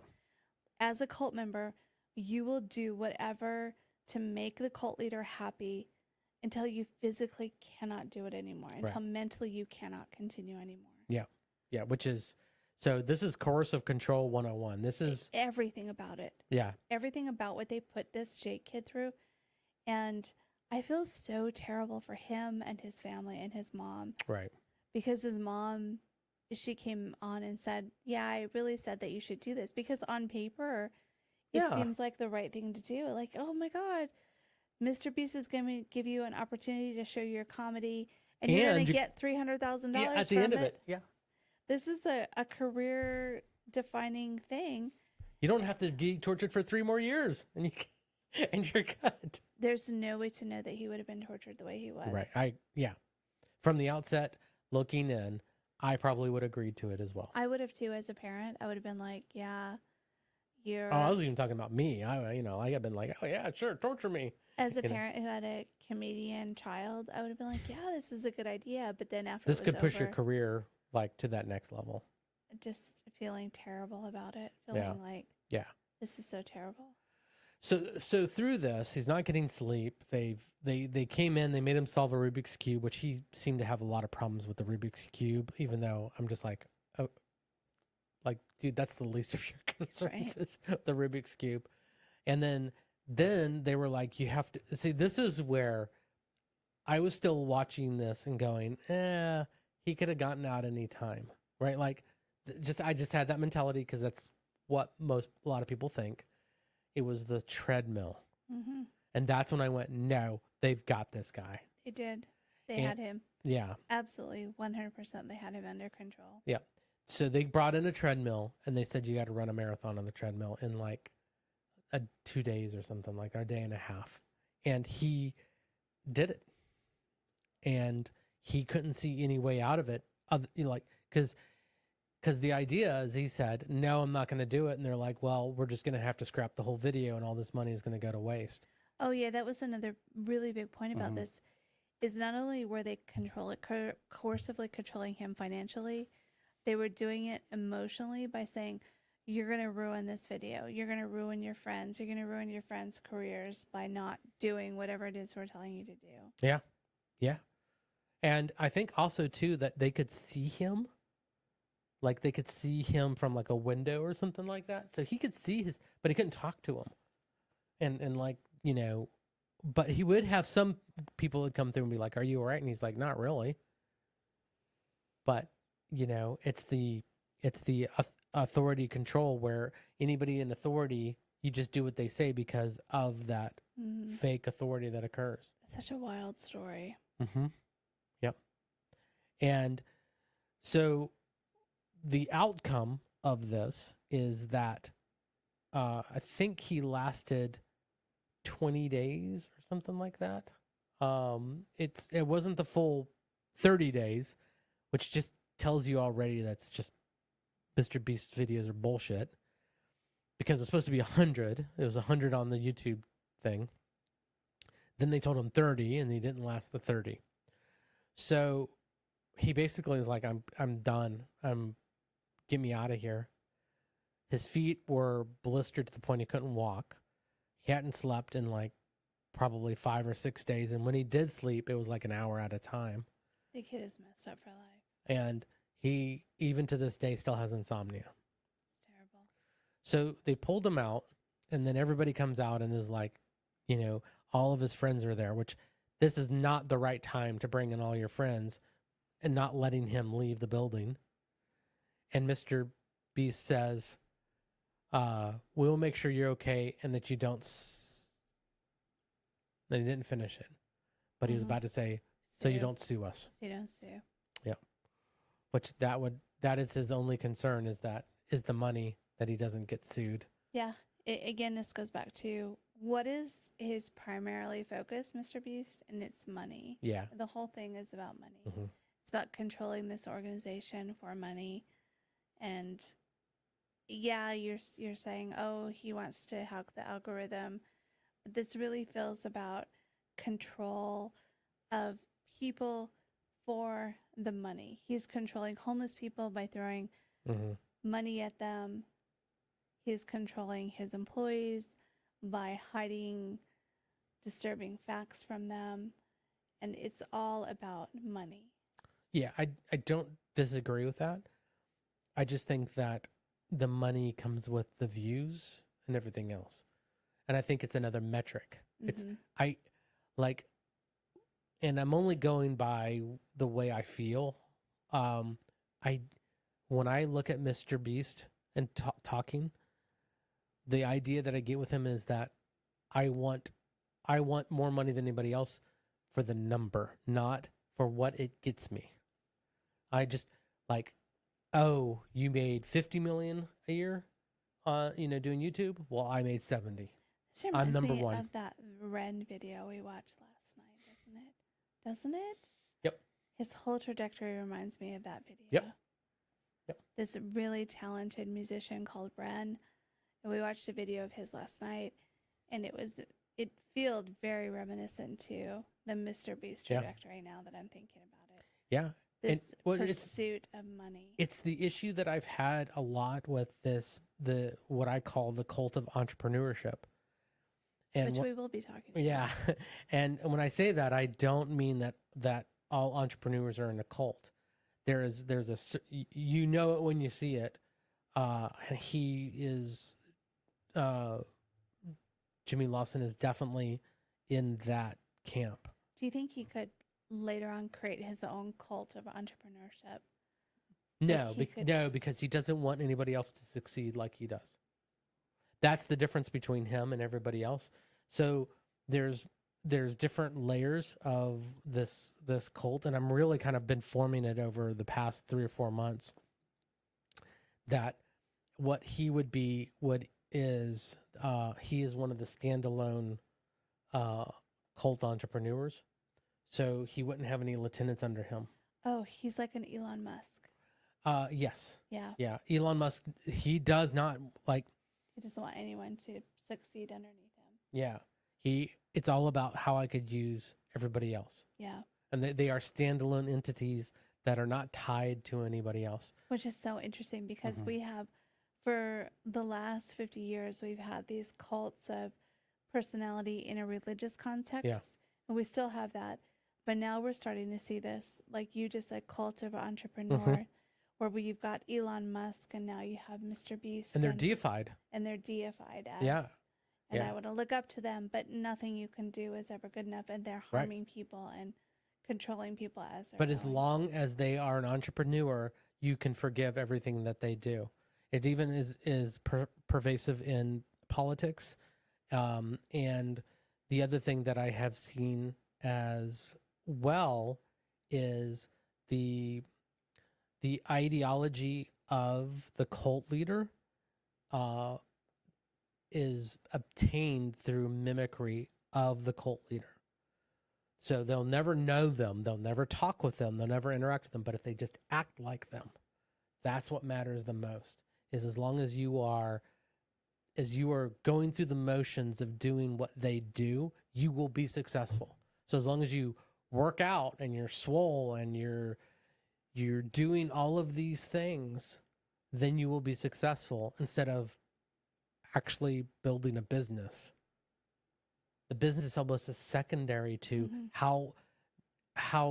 As a cult member, you will do whatever to make the cult leader happy until you physically cannot do it anymore, until mentally you cannot continue anymore. Yeah. Yeah. Which is, so this is coercive control 101. This is everything about it. Yeah. Everything about what they put this Jake kid through. And I feel so terrible for him and his family and his mom. Right. Because his mom, she came on and said, yeah, I really said that you should do this. Because on paper, it seems like the right thing to do. Like, oh my God, MrBeast is going to give you an opportunity to show your comedy, and you're going to get $300,000 at the end of it. Yeah. This is a career-defining thing. You don't have to get tortured for 3 more years, and you're good. There's no way to know that he would have been tortured the way he was. Right. From the outset, looking in, I probably would have agreed to it as well. I would have too, as a parent. I would have been like, yeah, you're. Oh, I was even talking about me. I have been like, oh yeah, sure, torture me. As a parent who had a comedian child, I would have been like, yeah, this is a good idea. But then after this could push your career like to that next level. Just feeling terrible about it. Feeling like, this is so terrible. So through this, he's not getting sleep. They came in, they made him solve a Rubik's Cube, which he seemed to have a lot of problems with the Rubik's Cube, even though I'm just like, oh, Like, dude, that's the least of your concerns, Right. is the Rubik's Cube. And then they were like, you have to see, this is where I was still watching this and going, he could have gotten out any time, right? Like, I just had that mentality because that's what a lot of people think. It was the treadmill. Mm-hmm. And that's when I went, no, they've got this guy. They did. They And- had him. Yeah. Absolutely. 100%. They had him under control. Yeah. So they brought in a treadmill and they said, you got to run a marathon on the treadmill in like 2 days or something, like a day and a half. And he did it. And he couldn't see any way out of it. Because the idea is, he said, no, I'm not going to do it. And they're like, well, we're just going to have to scrap the whole video and all this money is going to go to waste. Oh, yeah. That was another really big point about Mhm. this, is not only were they coercively controlling him financially, they were doing it emotionally by saying, you're going to ruin this video. You're going to ruin your friends. You're going to ruin your friends' careers by not doing whatever it is we're telling you to do. Yeah. Yeah. And I think also, too, that they could see him. Like, they could see him from like a window or something like that. So he could see but he couldn't talk to him. And like, you know, but he would have some people would come through and be like, are you all right? And he's like, not really. But, you know, it's the authority control, where anybody in authority, you just do what they say because of that fake authority that occurs. Such a wild story. Mm-hmm. Yep. And so the outcome of this is that I think he lasted 20 days or something like that. It wasn't the full 30 days, which just tells you already that's just MrBeast videos are bullshit, because it's supposed to be 100. It was 100 on the YouTube thing. Then they told him 30, and he didn't last the 30. So he basically was like, I'm done. Get me out of here. His feet were blistered to the point he couldn't walk. He hadn't slept in like probably 5 or 6 days. And when he did sleep, it was like an hour at a time. The kid is messed up for life. And he, even to this day, still has insomnia. It's terrible. So they pulled him out, and then everybody comes out and is like, you know, all of his friends are there, which this is not the right time to bring in all your friends and not letting him leave the building. And MrBeast says, we'll make sure you're okay and that you don't. Then he didn't finish it, but he was about to say, so you don't sue us. You don't sue. Yeah. Which that is his only concern, is the money, that he doesn't get sued. Yeah. Again, this goes back to, what is his primarily focus, MrBeast? And it's money. Yeah. The whole thing is about money. Mm-hmm. It's about controlling this organization for money. And yeah, you're saying, oh, he wants to hack the algorithm. But this really feels about control of people for the money. He's controlling homeless people by throwing money at them. He's controlling his employees by hiding disturbing facts from them. And it's all about money. Yeah, I don't disagree with that. I just think that the money comes with the views and everything else. And I think it's another metric. It's and I'm only going by the way I feel. When I look at MrBeast and talking, the idea that I get with him is that I want more money than anybody else for the number, not for what it gets me. I just like, oh, you made 50 million a year, doing YouTube. Well, I made 70. This reminds I'm number me one. of that Ren video we watched last night, doesn't it? Yep. His whole trajectory reminds me of that video. Yep. This really talented musician called Ren, and we watched a video of his last night, and it felt very reminiscent to the MrBeast trajectory. Now that I'm thinking about it. Yeah. This pursuit of money. It's the issue that I've had a lot with what I call the cult of entrepreneurship. And which we will be talking about. Yeah. And when I say that, I don't mean that all entrepreneurs are in a cult. There's it when you see it. and he is Jimmy Lawson is definitely in that camp. Do you think he could later on create his own cult of entrepreneurship? No, no, because he doesn't want anybody else to succeed like he does. That's the difference between him and everybody else. So there's different layers of this cult, and I'm really kind of been forming it over the past 3 or 4 months. That what he would be, he is one of the standalone cult entrepreneurs. So he wouldn't have any lieutenants under him. Oh, he's like an Elon Musk. Yes. Yeah. Yeah. Elon Musk, he does not like. He doesn't want anyone to succeed underneath him. Yeah. It's all about how I could use everybody else. Yeah. And they are standalone entities that are not tied to anybody else. Which is so interesting because we have, for the last 50 years, we've had these cults of personality in a religious context. Yeah. And we still have that. But now we're starting to see this, like you just said, cult of entrepreneur, where you've got Elon Musk and now you have MrBeast. And they're deified. And they're deified as. Yeah. And I want to look up to them, but nothing you can do is ever good enough. And they're harming people and controlling people as they're But as long as they are an entrepreneur, you can forgive everything that they do. It even is pervasive in politics. And the other thing that I have seen as well is the ideology of the cult leader is obtained through mimicry of the cult leader. So they'll never know them, they'll never talk with them, they'll never interact with them, but if they just act like them, that's what matters the most. Is as long as you are going through the motions of doing what they do, you will be successful. So as long as you work out and you're swole and you're doing all of these things, then you will be successful instead of actually building a business. The business is almost a secondary to how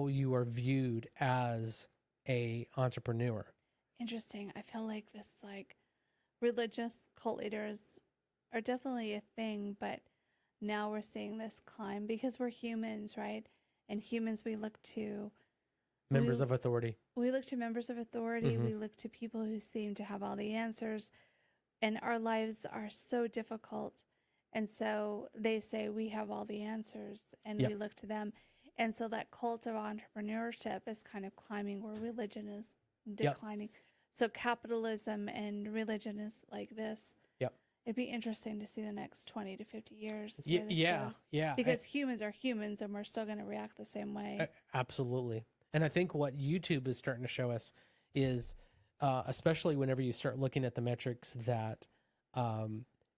you are viewed as a entrepreneur. Interesting. I feel like this religious cult leaders are definitely a thing, but now we're seeing this climb because we're humans, right? And humans, we look to members of authority. We look to members of authority. We look to people who seem to have all the answers. And our lives are so difficult. And so they say we have all the answers and we look to them. And so that cult of entrepreneurship is kind of climbing where religion is declining. So capitalism and religion is like this. It'd be interesting to see the next 20 to 50 years where this goes. Because humans are humans and we're still going to react the same way. Absolutely. And I think what YouTube is starting to show us is, especially whenever you start looking at the metrics, that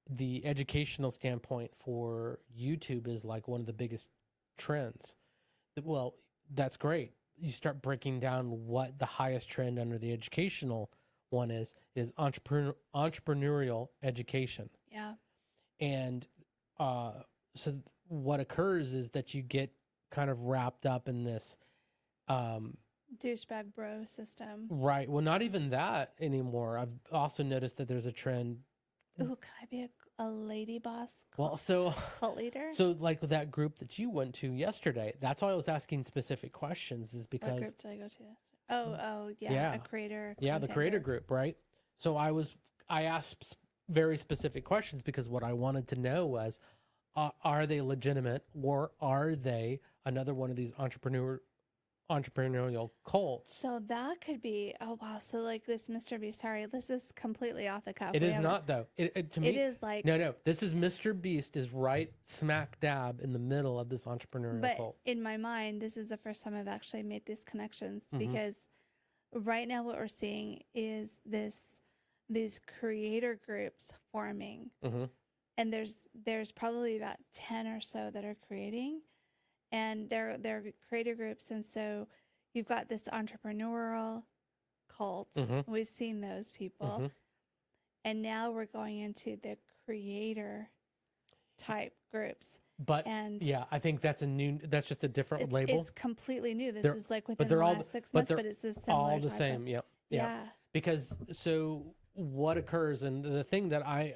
the educational standpoint for YouTube is like one of the biggest trends. Well, that's great. You start breaking down what the highest trend under the educational one is entrepreneurial education. Yeah. And so what occurs is that you get kind of wrapped up in this douchebag bro system. Right. Well, not even that anymore. I've also noticed that there's a trend. Ooh, could I be a lady boss cult leader? So like with that group that you went to yesterday, that's why I was asking specific questions, is because what group did I go to yesterday? Oh, yeah. A creator. Yeah, the creator group, right? So I asked very specific questions because what I wanted to know was, are they legitimate or are they another one of these entrepreneurial cults? So that could be, oh wow, so like this MrBeast, sorry, this is completely off the cuff. It is not though. To me, it is like no. This is MrBeast is right smack dab in the middle of this entrepreneurial cult. In my mind, this is the first time I've actually made these connections because right now what we're seeing is these creator groups forming, and there's probably about 10 or so that are creating. And they're creator groups, and so you've got this entrepreneurial cult. We've seen those people, and now we're going into the creator type groups. But I think that's just a different label. It's completely new. This is like within the last 6 months, but it's the similar all the same. Yeah. Because so what occurs, and the thing that I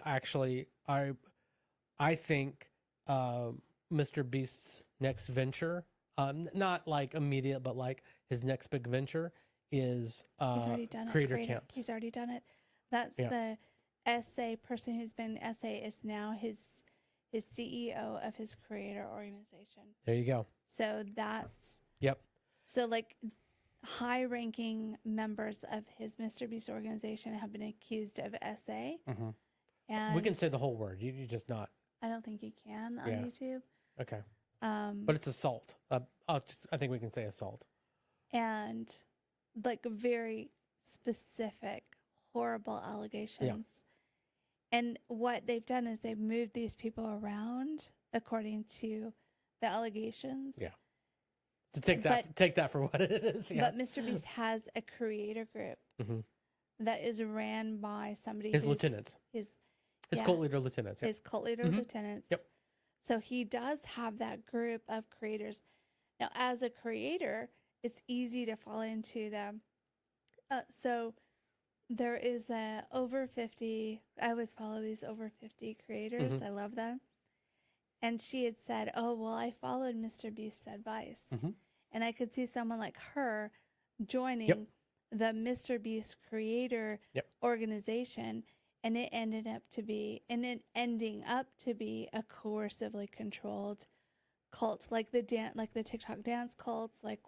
think Mr. Beast's next venture, not like immediate, but like his next big venture is He's already done it. creator camps. He's already done it. That's the SA person who's been SA is now his CEO of his creator organization. There you go. So that's Yep. So like high-ranking members of his MrBeast organization have been accused of SA. Mm-hmm. And We can say the whole word. You just not. I don't think you can on Yeah. YouTube. Okay. But it's assault. I think we can say assault. And like very specific, horrible allegations. And what they've done is they've moved these people around according to the allegations. Yeah. To take that for what it is. Yeah. But MrBeast has a creator group that is ran by somebody His lieutenants. His cult leader lieutenants. Yep. His cult leader lieutenants. Yep. So he does have that group of creators. Now, as a creator, it's easy to fall into them. So there is a over 50. I always follow these over 50 creators. I love them. And she had said, "Oh, well, I followed MrBeast's advice." And I could see someone like her joining the MrBeast creator organization, and it ending up to be a coercively controlled cult, like the TikTok dance cults, like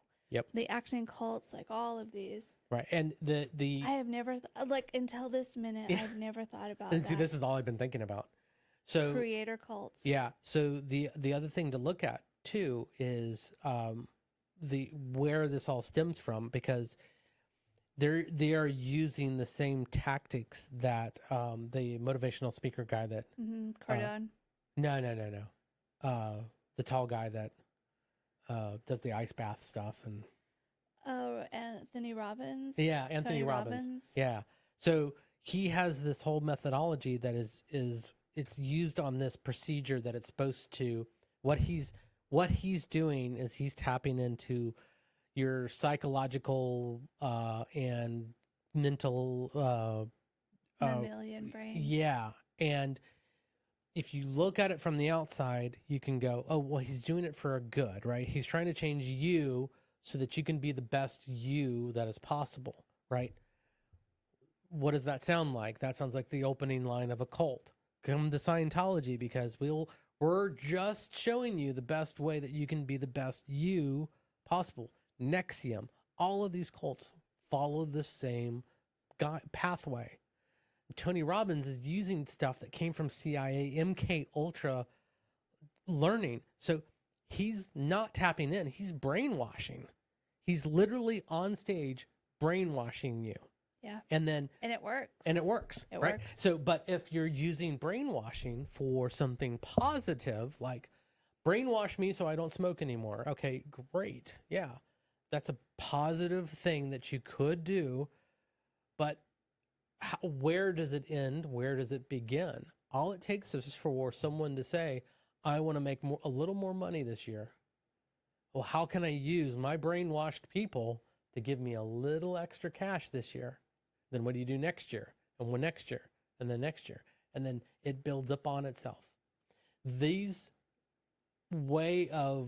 the acting cults, like all of these. Right. And the I have never until this minute I've never thought about and that. see, this is all I've been thinking about. So creator cults. Yeah. So the other thing to look at too is where this all stems from, because they are using the same tactics that the motivational speaker guy that Cardone. No. The tall guy that does the ice bath stuff and Anthony Robbins. Yeah, Anthony Robbins. Yeah. So he has this whole methodology that is it's used on this procedure that it's supposed to. What he's doing is he's tapping into your psychological and mental mammalian brain. Yeah. And if you look at it from the outside, you can go, oh, well, he's doing it for a good, right? He's trying to change you so that you can be the best you that is possible, right? What does that sound like? That sounds like the opening line of a cult. Come to Scientology, because we're just showing you the best way that you can be the best you possible. Nexium, all of these cults follow the same pathway. Tony Robbins is using stuff that came from CIA, MK Ultra learning. So he's not tapping in. He's brainwashing. He's literally on stage brainwashing you. Yeah. And it works. It works. It right? works. So, but if you're using brainwashing for something positive, like brainwash me so I don't smoke anymore. Okay, great. Yeah. That's a positive thing that you could do. But where does it end? Where does it begin? All it takes is for someone to say, I want to make a little more money this year. Well, how can I use my brainwashed people to give me a little extra cash this year? Then what do you do next year? And when next year? And then next year? And then it builds up on itself. These way of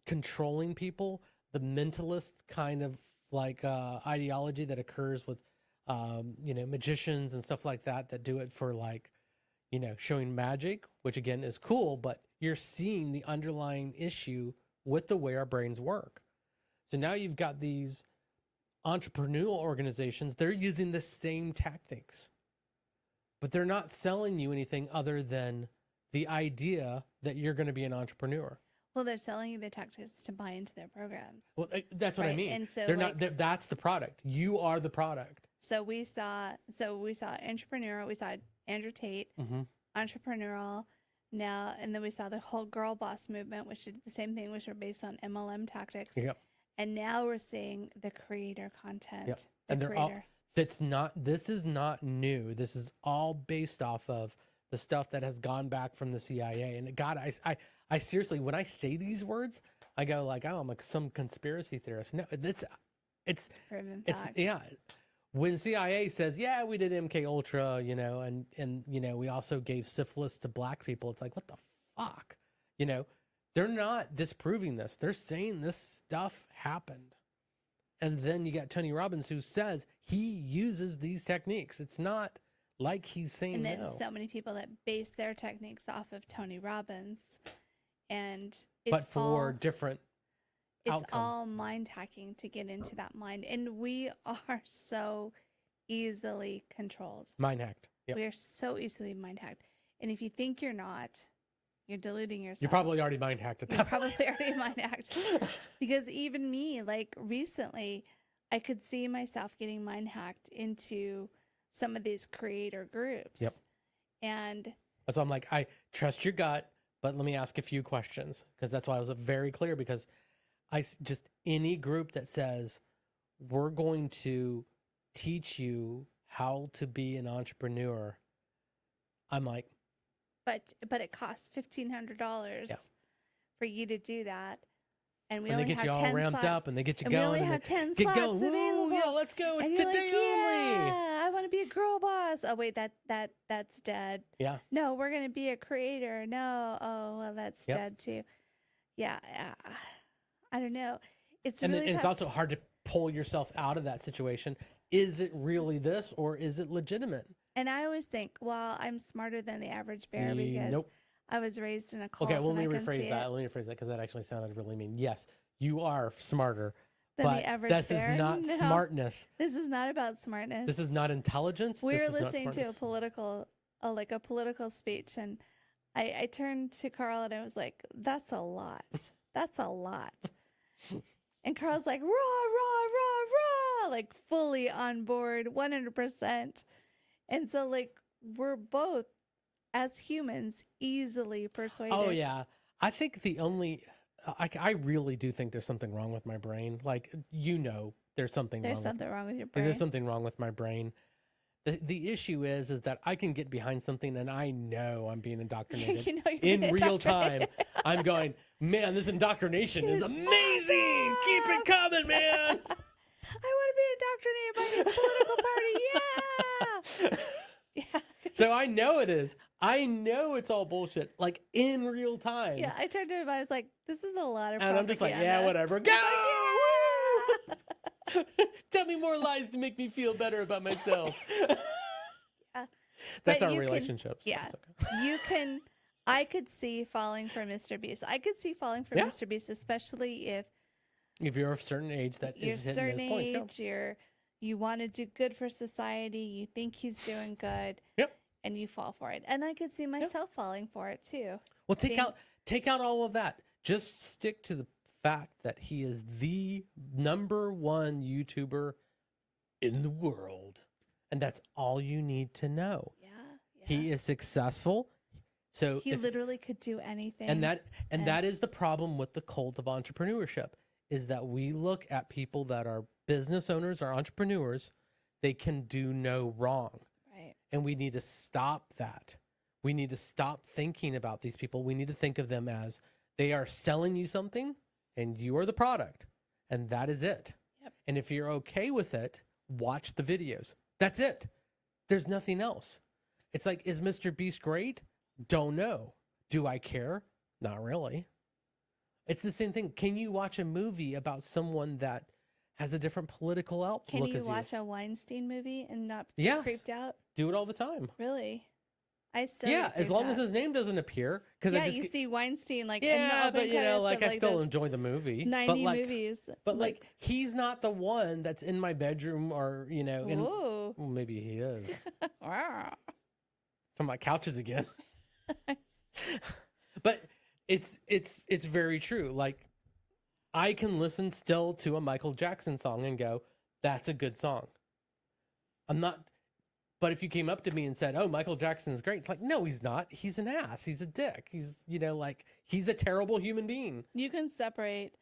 controlling people, the mentalist kind of like ideology that occurs with magicians and stuff like that do it for like, showing magic, which again is cool, but you're seeing the underlying issue with the way our brains work. So now you've got these entrepreneurial organizations, they're using the same tactics, but they're not selling you anything other than the idea that you're going to be an entrepreneur. Well, they're selling you the tactics to buy into their programs. Well, that's what I mean. And so they're not. That's the product. You are the product. So we saw entrepreneurial. We saw Andrew Tate, entrepreneurial. Now, and then we saw the whole girl boss movement, which did the same thing, which are based on MLM tactics. Yep. And now we're seeing the creator content. Yep. And they're all. This is not new. This is all based off of the stuff that has gone back from the CIA. And God, I seriously, when I say these words, I go like, oh, I'm like some conspiracy theorist. No, it's proven fact. Yeah. when CIA says, yeah, we did MK Ultra, and we also gave syphilis to black people, it's like, what the fuck? They're not disproving this. They're saying this stuff happened. And then you got Tony Robbins who says he uses these techniques. It's not like he's saying and then no. so many people that base their techniques off of Tony Robbins, and it's but for different it's outcome. all mind hacking to get into that mind, and we are so easily controlled. Mind hacked. Yep. We are so easily mind hacked, and if you think you're not, you're deluding yourself. You're probably already mind hacked at that You're probably already mind hacked. Because even me, like recently, I could see myself getting mind hacked into some of these creator groups. Yep. And so I'm like, I trust your gut, but let me ask a few questions, because that's why I was very clear, because just any group that says we're going to teach you how to be an entrepreneur, I'm like, but it costs $1,500 for you to do that, and they get you all 10 ramped slots, up, and they get you and going, we only and have 10 get slots going. available. Ooh, yeah, let's go! It's and today you're like, only. Yeah, I want to be a girl boss. Oh wait, that's dead. Yeah. No, we're gonna be a creator. No, oh well, that's dead too. Yeah, I don't know. It's really tough. It's also hard to pull yourself out of that situation. Is it really this, or is it legitimate? And I always think, well, I'm smarter than the average bear because I was raised in a cult. Okay, well, and let me rephrase that because that actually sounded really mean. Yes, you are smarter than but the average this bear. is not smartness. This is not about smartness. This is not intelligence. We were listening to a political speech, and I turned to Carl and I was like, "That's a lot. That's a lot." And Carl's like, "Rah, rah, rah, rah," like fully on board, 100%. And so, like, we're both, as humans, easily persuaded. Oh yeah, I think I really do think there's something wrong with my brain. Like, there's something wrong with your brain. There's something wrong with my brain. The issue is that I can get behind something and I know I'm being indoctrinated in real time. I'm going, man, this indoctrination is amazing. Awesome. Keep it coming, man. I want to be indoctrinated by this political party. Yeah. Yeah. So I know it is. I know it's all bullshit, like in real time. Yeah, I turned to him. I was like, "This is a lot of propaganda." And I'm just like, "Yeah, whatever. Go! Like, yeah. Tell me more lies to make me feel better about myself." Yeah. That's our relationship. Yeah, okay. I could see falling for MrBeast. I could see falling for MrBeast, especially if you're of a certain age. You're a certain age. You want to do good for society. You think he's doing good. Yep. And you fall for it. And I could see myself falling for it too. Well, take out all of that. Just stick to the fact that he is the #1 YouTuber in the world. And that's all you need to know. Yeah. He is successful. So he literally could do anything. And that is the problem with the cult of entrepreneurship, is that we look at people that are business owners or entrepreneurs, they can do no wrong. Right. And we need to stop that. We need to stop thinking about these people. We need to think of them as they are selling you something and you are the product. And that is it. Yep. And if you're okay with it, watch the videos. That's it. There's nothing else. It's like, is MrBeast great? Don't know. Do I care? Not really. It's the same thing. Can you watch a movie about someone that has a different political outlook? Can you watch a Weinstein movie and not be creeped out? Do it all the time. Really? I still as long as his name doesn't appear. You see Weinstein like in the open but I still enjoy the movie. 90 movies. But like he's not the one that's in my bedroom or well, maybe he is. Talking about couches again. But it's very true. Like, I can listen still to a Michael Jackson song and go, that's a good song. But if you came up to me and said, oh, Michael Jackson's great, it's like, no, he's not. He's an ass. He's a dick. He's, he's a terrible human being. You can separate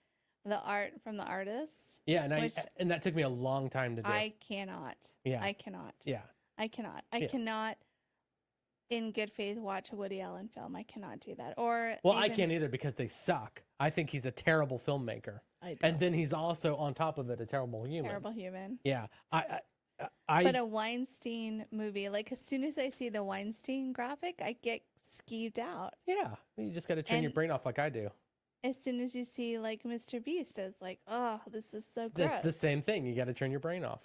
the art from the artist. Yeah, and that took me a long time to do. I cannot. Yeah. I cannot. Yeah. I cannot. I cannot in good faith watch a Woody Allen film. I cannot do that. I can't either because they suck. I think he's a terrible filmmaker. I do. And then he's also on top of it a terrible human. Terrible human. Yeah. But a Weinstein movie, like as soon as I see the Weinstein graphic, I get skeeved out. Yeah, you just got to turn your brain off like I do. As soon as you see like MrBeast, it's like, oh, this is so gross. That's the same thing. You got to turn your brain off.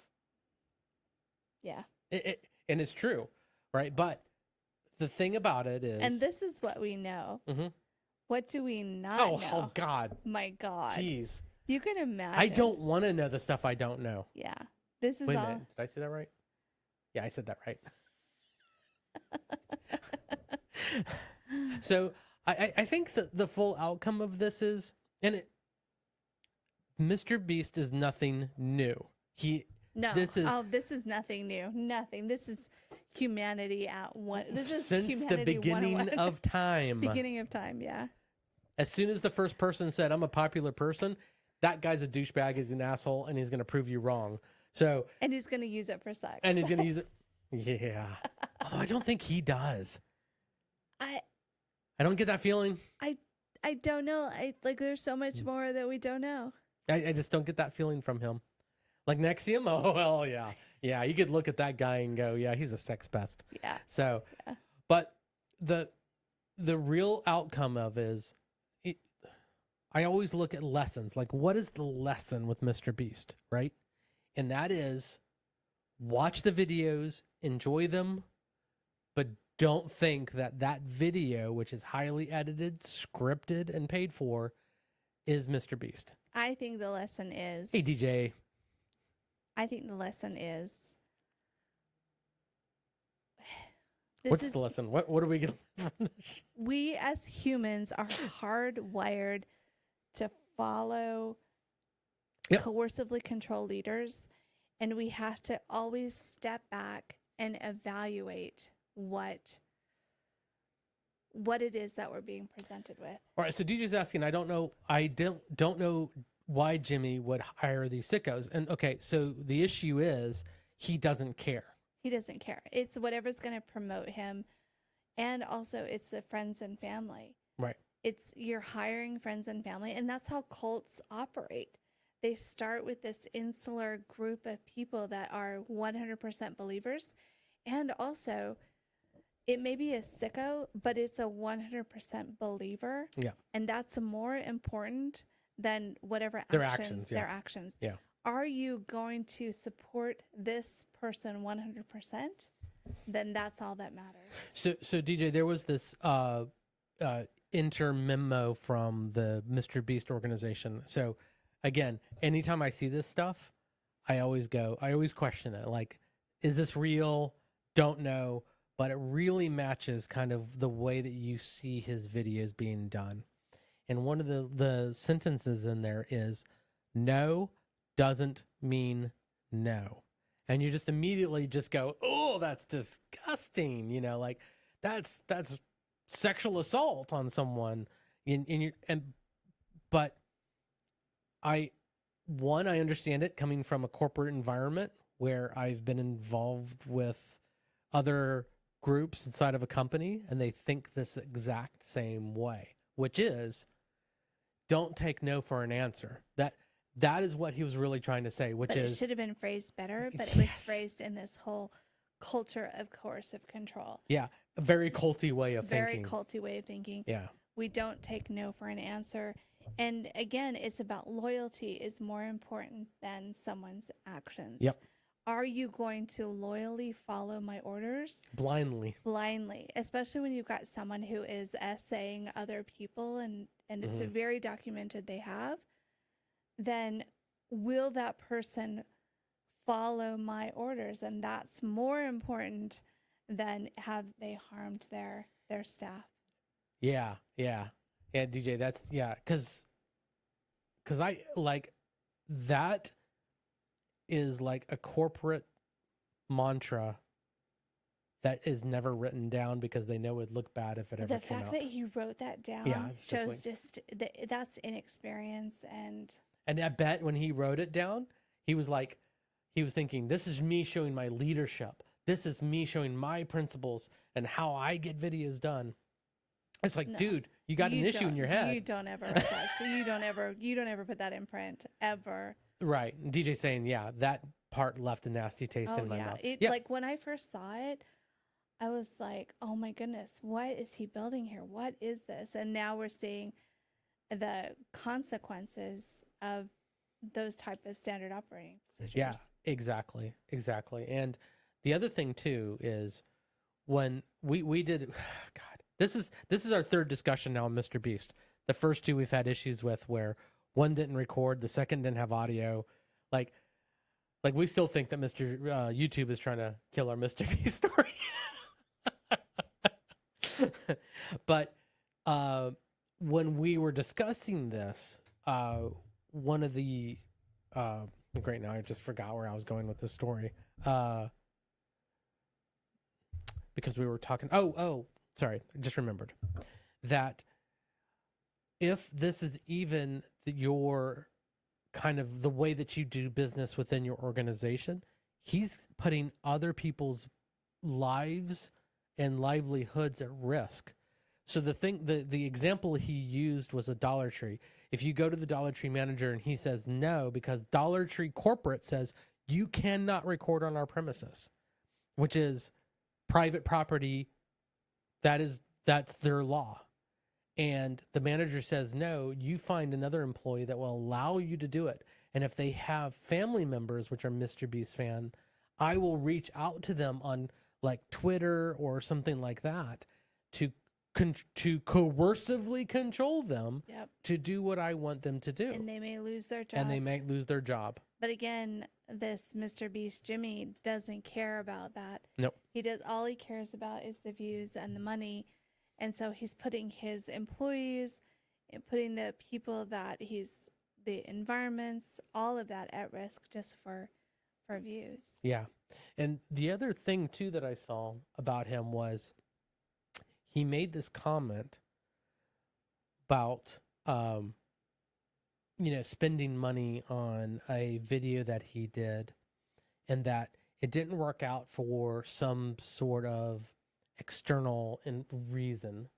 Yeah. And it's true, right? But the thing about it is, and this is what we know. Mm-hmm. What do we not know? Oh God. My God. Jeez. You can imagine. I don't want to know the stuff I don't know. Yeah. This is Wait a all. minute. Did I say that right? Yeah, I said that right. So I think that the full outcome of this is, MrBeast is nothing new. This is nothing new. Nothing. This is humanity at one. This is since humanity the beginning of time. Beginning of time, yeah. As soon as the first person said, "I'm a popular person," that guy's a douchebag, he's an asshole, and he's going to prove you wrong. So, and he's going to use it for sex. And he's going to use it. Yeah. Although I don't think he does. I don't get that feeling. I don't know. There's so much more that we don't know. I just don't get that feeling from him. Like Nexium? Oh, well, yeah. Yeah, you could look at that guy and go, yeah, he's a sex pest. Yeah. So, yeah. But the real outcome of I always look at lessons. Like, what is the lesson with MrBeast, right? And that is, watch the videos, enjoy them, but don't think that video, which is highly edited, scripted, and paid for, is MrBeast. I think the lesson is... Hey, DJ. I think the lesson is... What's the lesson? What are we going to... We as humans are hardwired to follow coercively control leaders, and we have to always step back and evaluate what it is that we're being presented with. All right, so DJ's asking, I don't know why Jimmy would hire these sickos. And okay, so the issue is he doesn't care. He doesn't care. It's whatever's going to promote him, and also it's the friends and family. Right. You're hiring friends and family, and that's how cults operate. They start with this insular group of people that are 100% believers, and also it may be a sicko, but it's a 100% believer. Yeah. And that's more important than whatever their actions. Yeah. Are you going to support this person 100%? Then that's all that matters. So DJ, there was this inter memo from the MrBeast organization. So again, anytime I see this stuff, I always question it. Like, is this real? Don't know. But it really matches kind of the way that you see his videos being done. And one of the sentences in there is, no doesn't mean no. And you just immediately just go, oh, that's disgusting. You know, like that's sexual assault on someone. But I understand it coming from a corporate environment where I've been involved with other groups inside of a company, and they think this exact same way, which is, don't take no for an answer. That is what he was really trying to say, but it should have been phrased better, but it was phrased in this whole culture of coercive control. Yeah, a very culty way of thinking. Very culty way of thinking. Yeah. We don't take no for an answer. And again, it's about loyalty is more important than someone's actions. Yep. Are you going to loyally follow my orders? Blindly, especially when you've got someone who is essaying other people and it's a very documented they have, then will that person follow my orders? And that's more important than have they harmed their staff. Yeah, DJ, that's, because I, like, that is like a corporate mantra that is never written down because they know it would look bad if it ever came out. The fact that he wrote that down shows that's inexperience. And I bet when he wrote it down, he was thinking, this is me showing my leadership. This is me showing my principles and how I get videos done. It's like, dude, you got an issue in your head. You don't ever write that. So you don't ever put that in print ever. Right. And DJ saying, that part left a nasty taste Oh in my yeah. mouth. It Yeah, like when I first saw it, I was like, "Oh my goodness, what is he building here? What is this?" And now we're seeing the consequences of those type of standard operating procedures. yeah, exactly. And the other thing too is when we did, God, this is our third discussion now on Mr. Beast. The first two we've had issues with where one didn't record, the second didn't have audio. Like we still think that Mr. YouTube is trying to kill our Mr. Beast story. But when we were discussing this, one of the great, now I just forgot where I was going with this story. Because we were talking. Oh, sorry, I just remembered that if this is even your kind of the way that you do business within your organization, he's putting other people's lives and livelihoods at risk. So the example he used was a Dollar Tree. If you go to the Dollar Tree manager and he says no, because Dollar Tree corporate says you cannot record on our premises, which is private property, that's their law. And the manager says no, you find another employee that will allow you to do it. And if they have family members, which are Mr. Beast fan, I will reach out to them on like Twitter or something like that to coercively control them to do what I want them to do. And they may lose their jobs. And they may lose their job. But again, this Mr. Beast Jimmy doesn't care about that. Nope. All he cares about is the views and the money. And so he's putting his employees and putting the people that the environments, all of that at risk just for views. Yeah. And the other thing too that I saw about him was he made this comment about spending money on a video that he did, and that it didn't work out for some sort of external reason,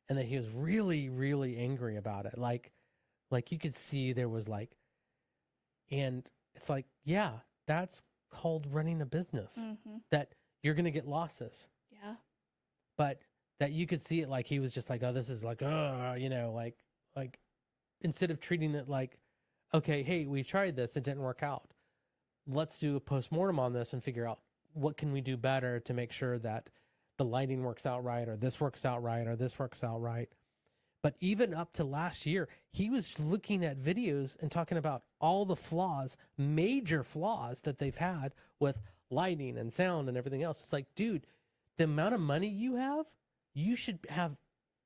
and that he was really, really angry about it. Like you could see there was and it's like, yeah, that's called running a business. Mm-hmm. That you're going to get losses. Yeah. But that you could see it like he was just like, oh, this is like, like instead of treating it like, okay, hey, we tried this, it didn't work out. Let's do a postmortem on this and figure out what can we do better to make sure that the lighting works out right, or this works out right, or this works out right. But even up to last year, he was looking at videos and talking about all the flaws, major flaws that they've had with lighting and sound and everything else. It's like, dude, the amount of money you have, you should have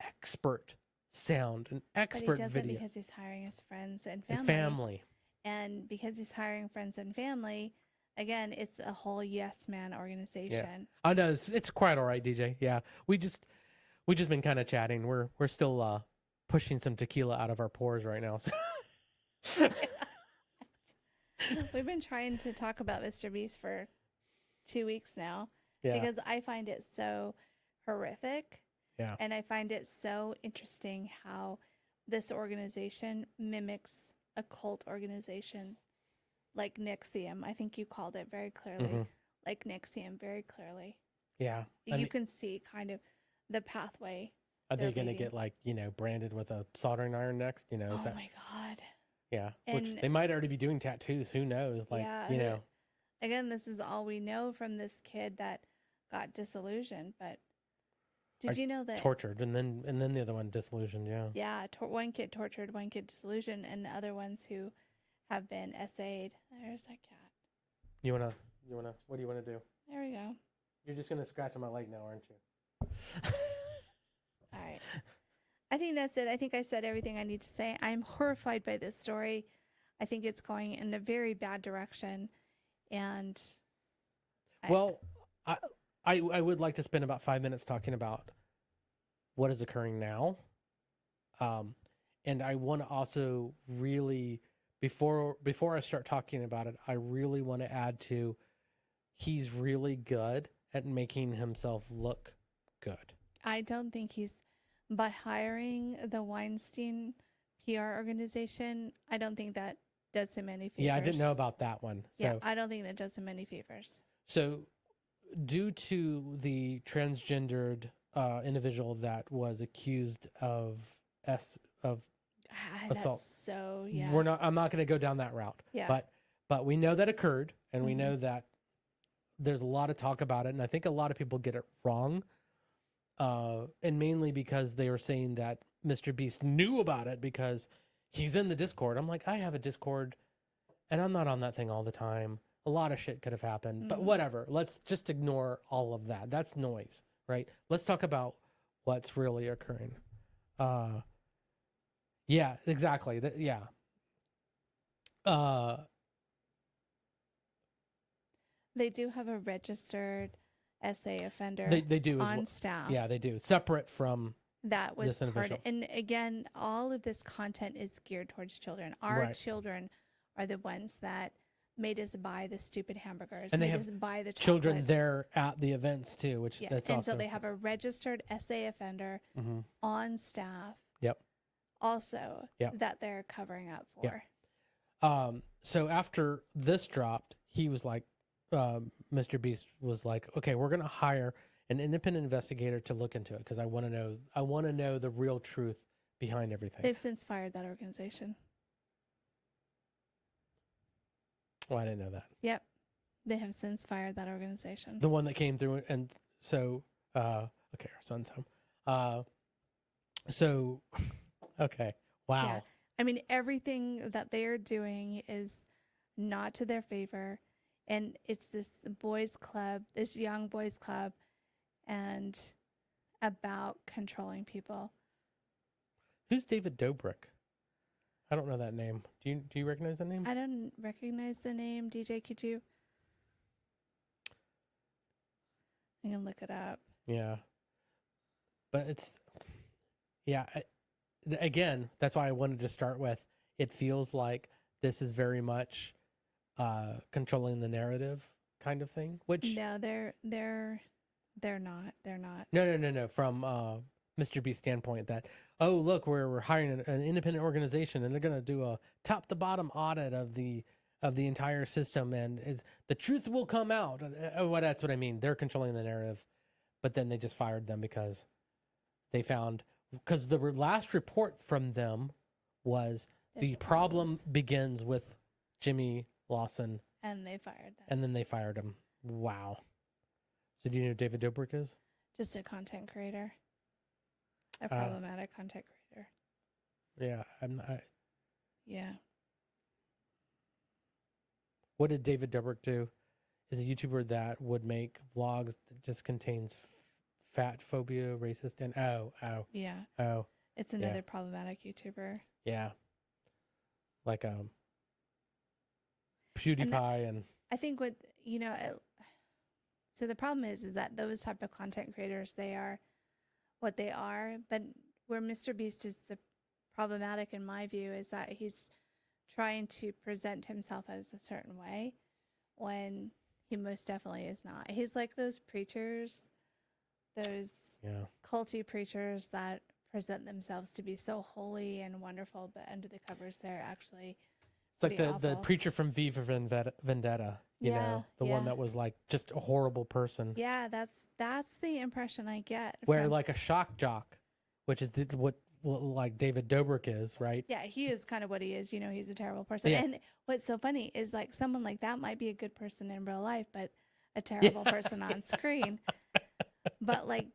expert sound and expert but he does video. It because he's hiring his friends and family. And because he's hiring friends and family, again, it's a whole yes man organization. Yeah. I know it's quite all right, DJ. Yeah, we just been kind of chatting. We're still pushing some tequila out of our pores right now. So. We've been trying to talk about Mr. Beast for 2 weeks now, because I find it so horrific. Yeah. And I find it so interesting how this organization mimics a cult organization like NXIVM. I think you called it very clearly, like NXIVM very clearly. Yeah. You can see kind of the pathway. Are they going to get branded with a soldering iron next? Oh my God. Yeah. And which they might already be doing tattoos. Who knows? Again, this is all we know from this kid that got disillusioned. But did you know that tortured and then the other one disillusioned? Yeah. Yeah. One kid tortured, one kid disillusioned, and other ones who have been essayed. There's that cat. You wanna? What do you wanna do? There we go. You're just gonna scratch on my leg now, aren't you? All right. I think that's it. I think I said everything I need to say. I'm horrified by this story. I think it's going in a very bad direction. And I would like to spend about 5 minutes talking about what is occurring now. And I want to also really, before I start talking about it, I really want to add to, he's really good at making himself look good. I don't think by hiring the Weinstein PR organization, I don't think that does him any favors. Yeah, I didn't know about that one. So, Yeah, I don't think that does him any favors. so due to the transgendered individual that was accused of assault. That's so, yeah. I'm not going to go down that route. Yeah. But we know that occurred, and we know that there's a lot of talk about it, and I think a lot of people get it wrong. And mainly because they were saying that MrBeast knew about it because he's in the Discord. I'm like, I have a Discord, and I'm not on that thing all the time. A lot of shit could have happened, but whatever. Let's just ignore all of that. That's noise, right? Let's talk about what's really occurring. Yeah, exactly. Yeah. They do have a registered SA offender They do as on well. staff. Yeah, they do. Separate from That was this part individual. of, and again, all of this content is geared towards children. Our Right. children are the ones that made us buy the stupid hamburgers, And they made have us buy the children chocolate. there at the events too, which Yeah, that's and also. so they have a registered SA offender on staff. Yep. Also, Yep. that they're covering up for. Yep. So after this dropped, he was like, MrBeast was like, okay, we're going to hire an independent investigator to look into it because I want to know the real truth behind everything. They've since fired that organization. Oh, I didn't know that. Yep. They have since fired that organization. The one that came through, and so, okay, our son's home. So, okay, wow. Yeah. I mean, everything that they are doing is not to their favor. And it's this boys' club, this young boys' club, and about controlling people. Who's David Dobrik? I don't know that name. Do you recognize that name? I don't recognize the name. DJ, could you? I can look it up. Yeah. But it's, yeah, again, that's why I wanted to start with, it feels like this is very much controlling the narrative kind of thing, which No, they're not. They're not. no from MrBeast's standpoint that, oh look, we're hiring an independent organization and they're going to do a top to bottom audit of the entire system and the truth will come out. Well, that's what I mean. They're controlling the narrative, but then they just fired them because they found, because the last report from them was the problem begins with Jimmy Lawson, and they fired them. and then they fired him. Wow. So do you know who David Dobrik is? Just a content creator, a problematic content creator. Yeah, Yeah. What did David Dobrik do? Is a YouTuber that would make vlogs that just contains fat phobia, racist, and Yeah. It's another problematic YouTuber. yeah, like PewDiePie and I think what, so the problem is that those type of content creators, they are what they are, but where MrBeast is the problematic in my view is that he's trying to present himself as a certain way when he most definitely is not. He's like those preachers, those culty preachers that present themselves to be so holy and wonderful, but under the covers they're actually it's like the preacher from V for Vendetta, you know, the one that was like just a horrible person. Yeah, that's the impression I get. Where like a shock jock, which is what like David Dobrik is, right? Yeah, he is kind of what he is. He's a terrible person. Yeah. And what's so funny is like someone like that might be a good person in real life, but a terrible person on screen. But like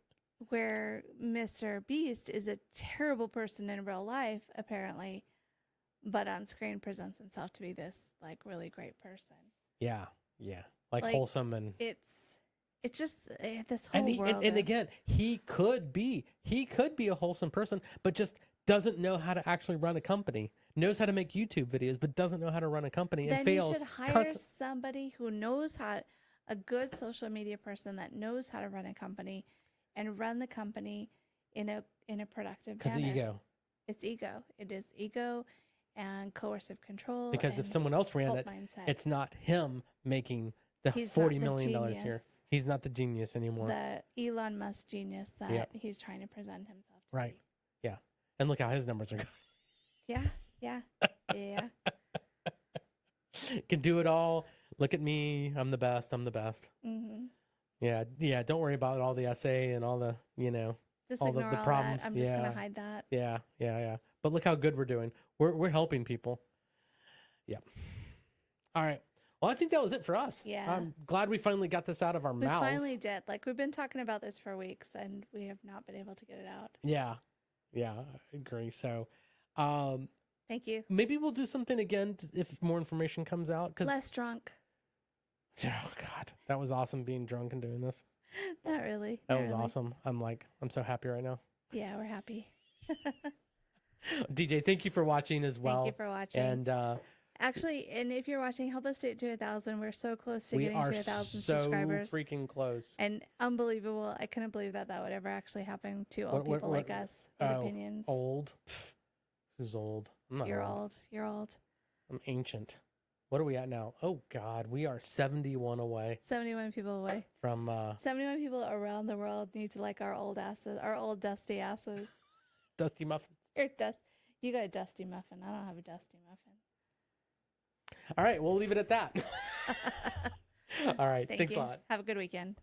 where MrBeast is a terrible person in real life, apparently, but on screen presents himself to be this like really great person. Yeah. Like wholesome, and it's just this whole world. And again, he could be a wholesome person, but just doesn't know how to actually run a company. Knows how to make YouTube videos, but doesn't know how to run a company and fails. Then you should hire somebody who knows how, a good social media person that knows how to run a company and run the company in a productive manner. Because ego. It's ego. It is ego and coercive control. Because if someone else ran it, mindset. it's not him making the $40 million here. He's not the genius anymore. The Elon Musk genius that he's trying to present himself to right. be. Yeah. And look how his numbers are going. Yeah. Can do it all. Look at me. I'm the best. I'm the best. Mm-hmm. Yeah. Yeah. Don't worry about all the essay and all the, Just all ignore the all problems. that. I'm just gonna hide that. Yeah. Yeah. Yeah. But look how good we're doing. We're helping people. Yeah. All right. Well, I think that was it for us. Yeah. I'm glad we finally got this out of our We mouths. finally did. Like, we've been talking about this for weeks, and we have not been able to get it out. Yeah. Yeah. I agree. So, Thank you. maybe we'll do something again if more information comes out. Less drunk. Oh God, that was awesome being drunk and doing this. Not really. That Not was really. awesome. I'm so happy right now. Yeah, we're happy. DJ, thank you for watching as well. Thank you for watching. And actually, and if you're watching, help us get to 1,000. We're so close to we getting are to 1,000 so subscribers. freaking close. And unbelievable. I couldn't believe that would ever actually happen to old people like us with opinions. Old? Who's old? I'm not You're old. old. You're old. I'm ancient. What are we at now? Oh God, we are 71 away 71 people away. from 71 people around the world need to like our old asses, our old dusty asses. Dusty Muffins. You got a dusty muffin. I don't have a dusty muffin. All right, we'll leave it at that. All right, thanks you. a lot. Have a good weekend.